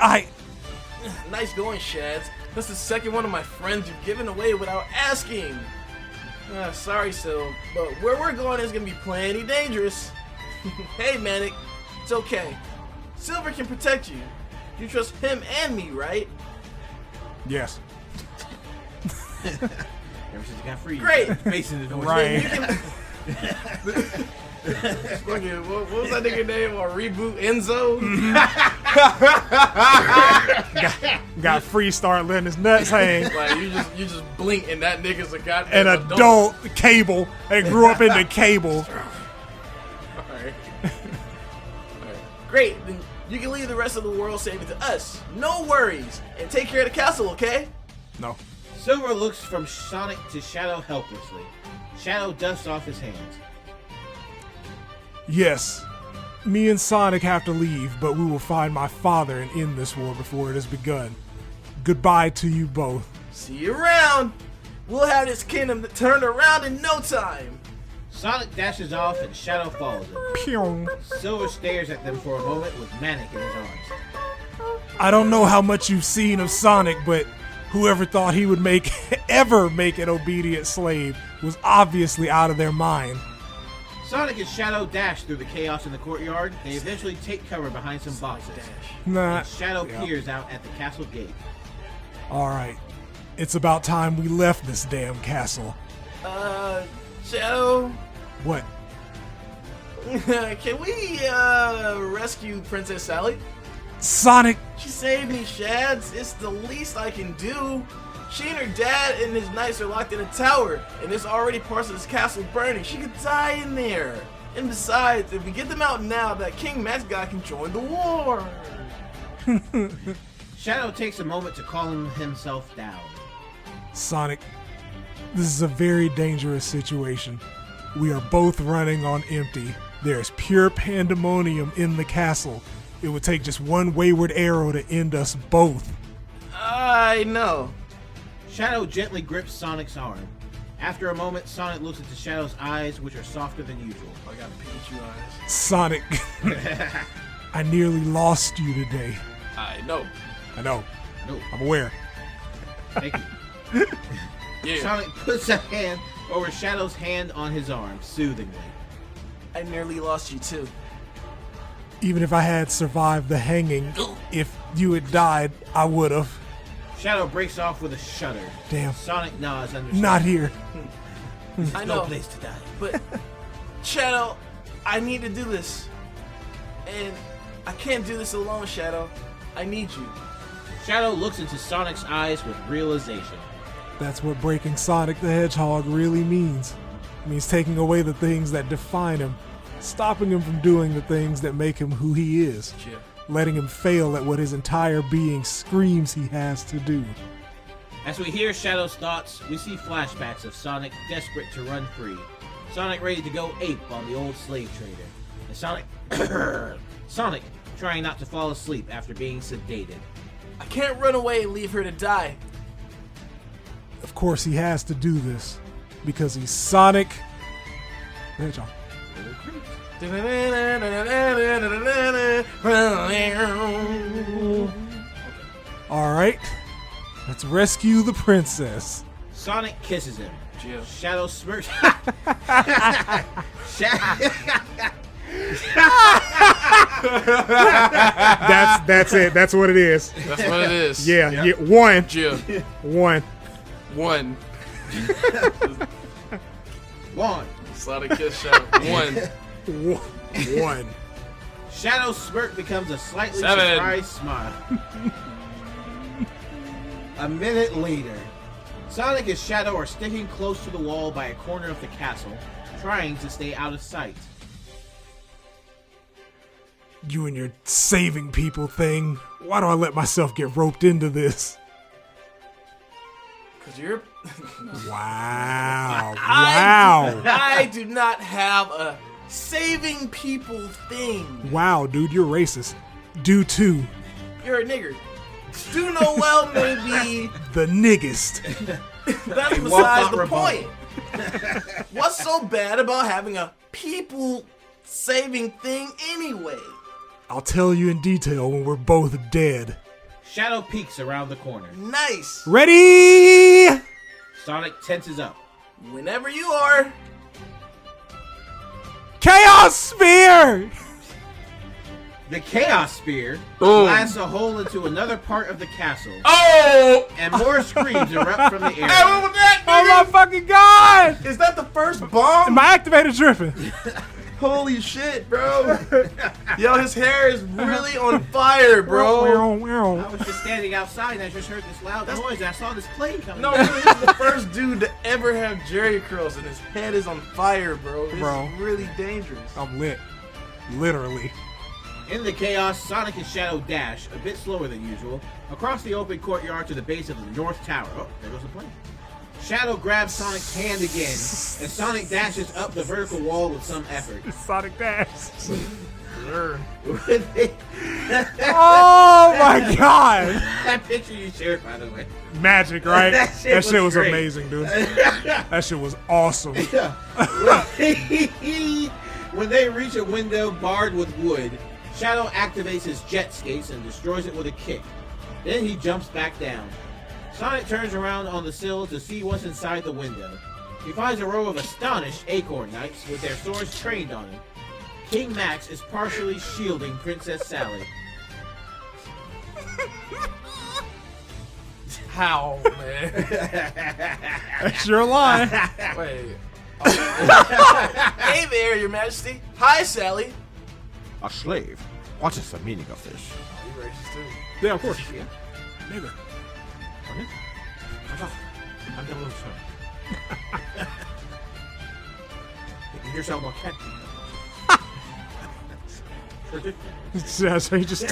Nice going, Shads. That's the second one of my friends you've given away without asking. Sorry, Sil, but where we're going is gonna be plenty dangerous. Hey, Manic, it's okay. Silver can protect you. You trust him and me, right? Yes. Ever since he got free, Great. facing the voice. Right. Fucking, what was that nigga name on Reboot? Enzo? Got free, start letting his nuts hang. Like, you just blink and that nigga's a An goddamn adult Cable and grew up into Cable. Alright. Great, then you can leave the rest of the world saving to us. No worries. And take care of the castle, okay? No. Silver looks from Sonic to Shadow helplessly. Shadow dusts off his hands. Yes. Me and Sonic have to leave, but we will find my father and end this war before it has begun. Goodbye to you both. See you around. We'll have this kingdom turned around in no time. Sonic dashes off and Shadow follows him. Pew. Silver stares at them for a moment with Manic in his arms. I don't know how much you've seen of Sonic, but whoever thought he would ever make an obedient slave was obviously out of their mind. Sonic and Shadow dash through the chaos in the courtyard. They eventually take cover behind some boxes. Nah. And Shadow Yeah. peers out at the castle gate. Alright. It's about time we left this damn castle. Shadow, What? can we, rescue Princess Sally? Sonic! She saved me, Shads. It's the least I can do. She and her dad and his knights are locked in a tower, and there's already parts of this castle burning. She could die in there. And besides, if we get them out now, that King Max guy can join the war. Shadow takes a moment to calm himself down. Sonic, this is a very dangerous situation. We are both running on empty. There's pure pandemonium in the castle. It would take just one wayward arrow to end us both. I know. Shadow gently grips Sonic's arm. After a moment, Sonic looks into Shadow's eyes, which are softer than usual. I got Pikachu eyes. Sonic, I nearly lost you today. I know. I know. No, I'm aware. thank you. Yeah. Sonic puts a hand over Shadow's hand on his arm, soothingly. I nearly lost you too. Even if I had survived the hanging, if you had died, I would have. Shadow breaks off with a shudder. Damn. Sonic nods understanding. Not here. I No know, place to die. but Shadow, I need to do this, and I can't do this alone. Shadow, I need you. Shadow looks into Sonic's eyes with realization. That's what breaking Sonic the Hedgehog really means. It means taking away the things that define him, stopping him from doing the things that make him who he is, letting him fail at what his entire being screams he has to do. As we hear Shadow's thoughts, we see flashbacks of Sonic desperate to run free. Sonic ready to go ape on the old slave trader. And Sonic trying not to fall asleep after being sedated. I can't run away and leave her to die. Of course he has to do this, because he's Sonic the Hedgehog. Alright, let's rescue the princess. Sonic kisses him. Jill. Shadow smirks. That's it. That's what it is. That's what it is. Yeah. One. Jill. One. One. One. Sonic kiss Shadow. One. One. Shadow's smirk becomes a slightly 7. surprised smile. A minute later, Sonic and Shadow are sticking close to the wall by a corner of the castle, trying to stay out of sight. You and your saving people thing. Why do I let myself get roped into this? Because you're... Wow. Wow. I do not have a saving people thing. Wow, dude, you're racist. Do too. You're a nigger. Do no well, maybe. The niggest. That's A besides well-thought the rebuttal. point. What's so bad about having a people saving thing anyway? I'll tell you in detail when we're both dead. Shadow peeks around the corner. Nice. Ready? Sonic tenses up. Whenever you are. Chaos Spear! The Chaos Spear Boom. blasts a hole into another part of the castle, Oh! and more screams erupt from the Hey, air. what was that, Oh my nigga? fucking god! Is that the first bomb? My activator dripping. Holy shit, bro. Yo, his hair is really on fire, bro. I was just standing outside and I just heard this loud noise and I saw this plane coming. No, really, this is the first dude to ever have Jerry curls and his head is on fire, bro. This Bro. is really dangerous. I'm lit. Literally. In the chaos, Sonic and Shadow dash, a bit slower than usual, across the open courtyard to the base of the North Tower. Oh, there goes the plane. Shadow grabs Sonic's hand again, and Sonic dashes up the vertical wall with some effort. Sonic Dash. Sure. Oh my god! That picture you shared, by the way. Magic, right? That shit was was great. amazing, dude. That shit was awesome. When they reach a window barred with wood, Shadow activates his jet skates and destroys it with a kick. Then he jumps back down. Sonic turns around on the sill to see what's inside the window. He finds a row of astonished Acorn Knights with their swords trained on him. King Max is partially shielding Princess Sally. How, man? That's your line. Wait. Hey there, Your Majesty. Hi, Sally. A slave? What is the meaning of this? You racist too. Yeah, of course. Nigger. I'm the little son. Here's how my cat Yeah, so he just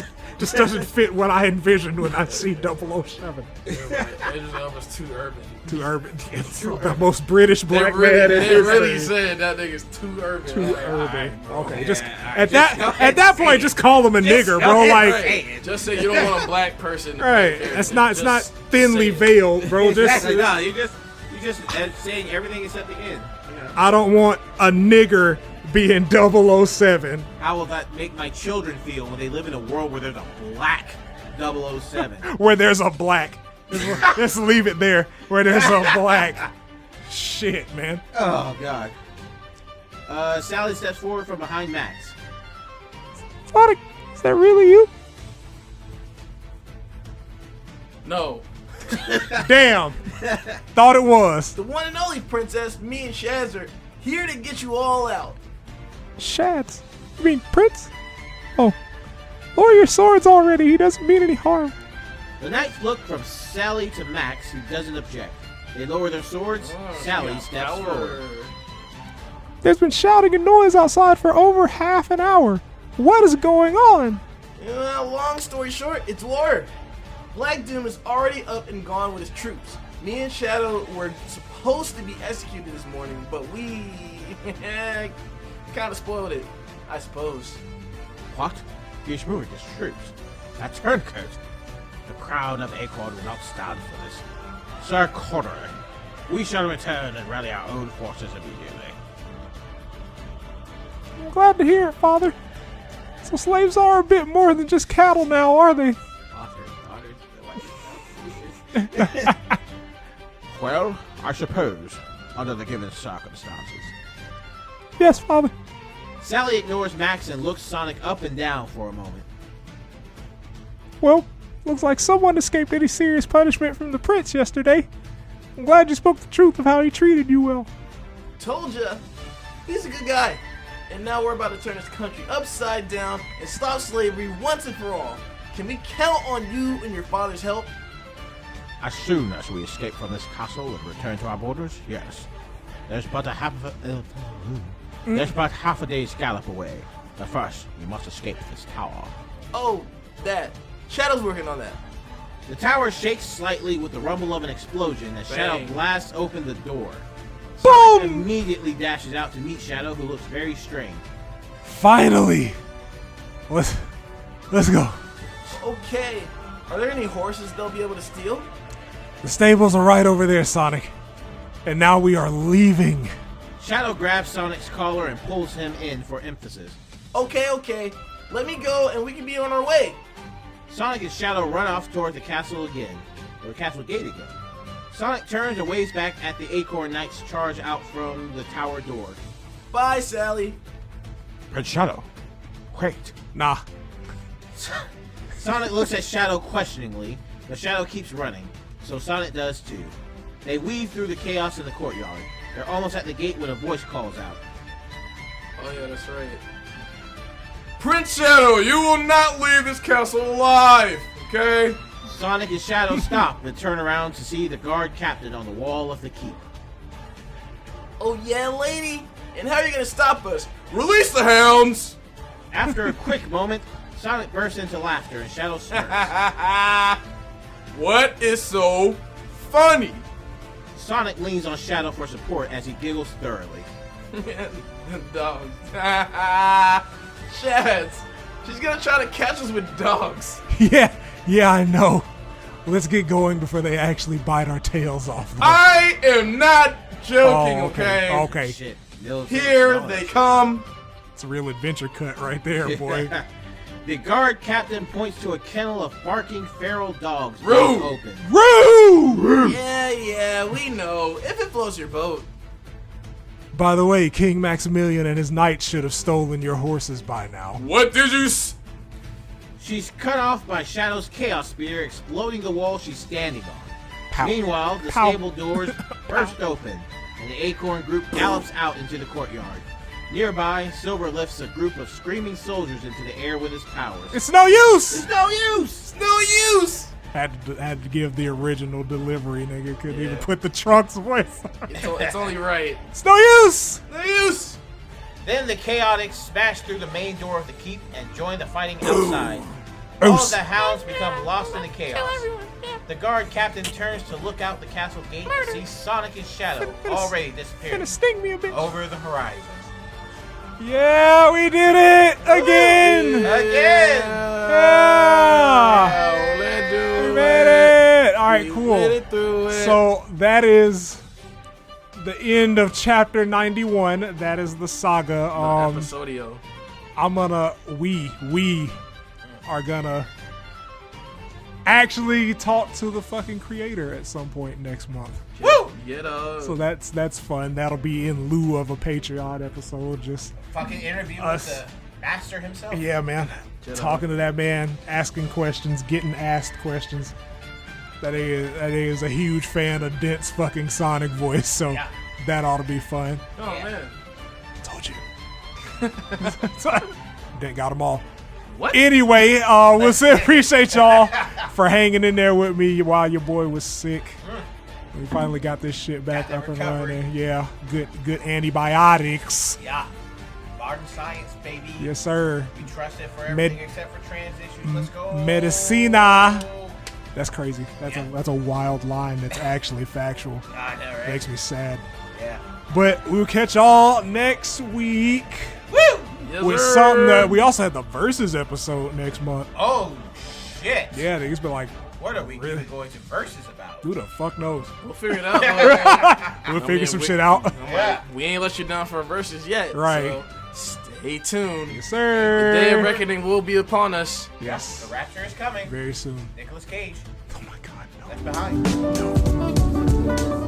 doesn't fit what I envisioned when I see 007. Idris Elba's too urban. Too urban. The most British They black really, man in they really history. said that nigga's too urban. Too Like, urban. Okay, Yeah, just alright, at just go that ahead at that and point, say just call him a nigger, bro. go Like, ahead. Hey, just say you don't want a black person. to right? play It's character. not. It's not Just thinly say it. veiled, bro. Just Exactly. No, you just saying everything except the end. You know. I don't want a nigger being 007. How will that make my children feel when they live in a world where there's a black 007? Where there's a black Just leave it there where there's a black. Shit, man. Oh, God. Sally steps forward from behind Max. Sonic, is that really you? No. Damn. Thought it was. The one and only princess, me and Shaz are here to get you all out. Shads. You mean Prince? Oh. Lower your swords already. He doesn't mean any harm. The knights look from Sally to Max, who doesn't object. They lower their swords. Sally steps forward. There's been shouting and noise outside for over half an hour. What is going on? Long story short, it's war. Black Doom is already up and gone with his troops. Me and Shadow were supposed to be executed this morning, but we kind of spoiled it, I suppose. What? He's moving his troops. A turncoat. The crown of Acorn will not stand for this. Sir Corduroy, we shall return and rally our own forces immediately. I'm glad to hear it, Father. So slaves are a bit more than just cattle now, are they? Well, I suppose, under the given circumstances. Yes, Father. Sally ignores Max and looks Sonic up and down for a moment. Well, looks like someone escaped any serious punishment from the prince yesterday. I'm glad you spoke the truth of how he treated you well. Told ya, he's a good guy. And now we're about to turn this country upside down and stop slavery once and for all. Can we count on you and your father's help? As soon as we escape from this castle and return to our borders, yes. There's but half a day's gallop away. But first, we must escape this tower. Oh, that. Shadow's working on that. The tower shakes slightly with the rumble of an explosion as Shadow Bang. blasts open the door. Boom! Sonic immediately dashes out to meet Shadow, who looks very strange. Finally. Let's go. Okay. Are there any horses they'll be able to steal? The stables are right over there, Sonic. And now we are leaving. Shadow grabs Sonic's collar and pulls him in for emphasis. Okay. Let me go and we can be on our way. Sonic and Shadow run off toward the castle again, or the castle gate again. Sonic turns and waves back at the Acorn Knights charge out from the tower door. Bye, Sally. Prince Shadow, wait. Nah. Sonic looks at Shadow questioningly, but Shadow keeps running, so Sonic does too. They weave through the chaos in the courtyard. They're almost at the gate when a voice calls out. Oh yeah, that's right. Prince Shadow, you will not leave this castle alive, okay? Sonic and Shadow stop and turn around to see the guard captain on the wall of the keep. Oh yeah, lady? And how are you gonna stop us? Release the hounds! After a quick moment, Sonic bursts into laughter and Shadow smirks. What is so funny? Sonic leans on Shadow for support as he giggles thoroughly. Dogs. Shads. She's gonna try to catch us with dogs. Yeah, I know. Let's get going before they actually bite our tails off. I am not joking, okay? Okay. Shit. Mills Here and they Sonic. come. It's a real adventure cut right there, boy. The guard captain points to a kennel of barking feral dogs Roo! being open. Woo! Yeah, we know. If it floats your boat. By the way, King Maximilian and his knights should have stolen your horses by now. What did you She's cut off by Shadow's chaos spear exploding the wall she's standing on. Pow. Meanwhile, the Pow. stable doors burst open, and the Acorn group gallops out into the courtyard. Nearby, Silver lifts a group of screaming soldiers into the air with his powers. It's no use! It's no use! It's no use! Had to give the original delivery, nigga. Couldn't even Yeah. put the trunks away. It's only right. It's no use! No use! Then the Chaotix smash through the main door of the keep and join the fighting outside. All of Oos. the hounds become lost in the chaos. The guard captain turns to look out the castle gate and sees Sonic and Shadow already disappearing Gonna sting me a bit. over the horizon. Yeah, we did it again! Again! Yeah! Let's do We it. made it! Alright, We cool. made it through it. So that is the end of chapter 91. That is the saga. Episodio. I'm gonna we are gonna actually talk to the fucking creator at some point next month. Woo! Get up. So that's fun. That'll be in lieu of a Patreon episode. Just Fucking interview Us. with the master himself. yeah, man. Talking to that man, asking questions, getting asked questions. That is a huge fan of Dent's fucking Sonic voice, so Yeah. that ought to be fun. Oh man. Told you. Dent got them all. What? Anyway, we'll say appreciate y'all for hanging in there with me while your boy was sick. We finally got this shit back Got up the and recovery. running. Yeah, good antibiotics. Yeah. Modern science, baby. Yes, sir. We trust it for Med- everything except for trans issues. Let's go. Medicina. That's crazy. That's a wild line that's actually factual. I know, right? Makes me sad. Yeah. But we'll catch y'all next week Woo! Yes, with sir. something that we also had the Versus episode next month. Oh, shit. Yeah, it's been like, What are we Really? even going to verses about? who the fuck knows? We'll figure it out. man. We'll I figure mean, some we- shit out. I'm Yeah. like, we ain't let you down for verses yet. Right. So stay tuned. Yes, The day of sir. reckoning will be upon us. Yes. The rapture is coming. Very soon. Nicolas Cage Oh my god, no. left behind.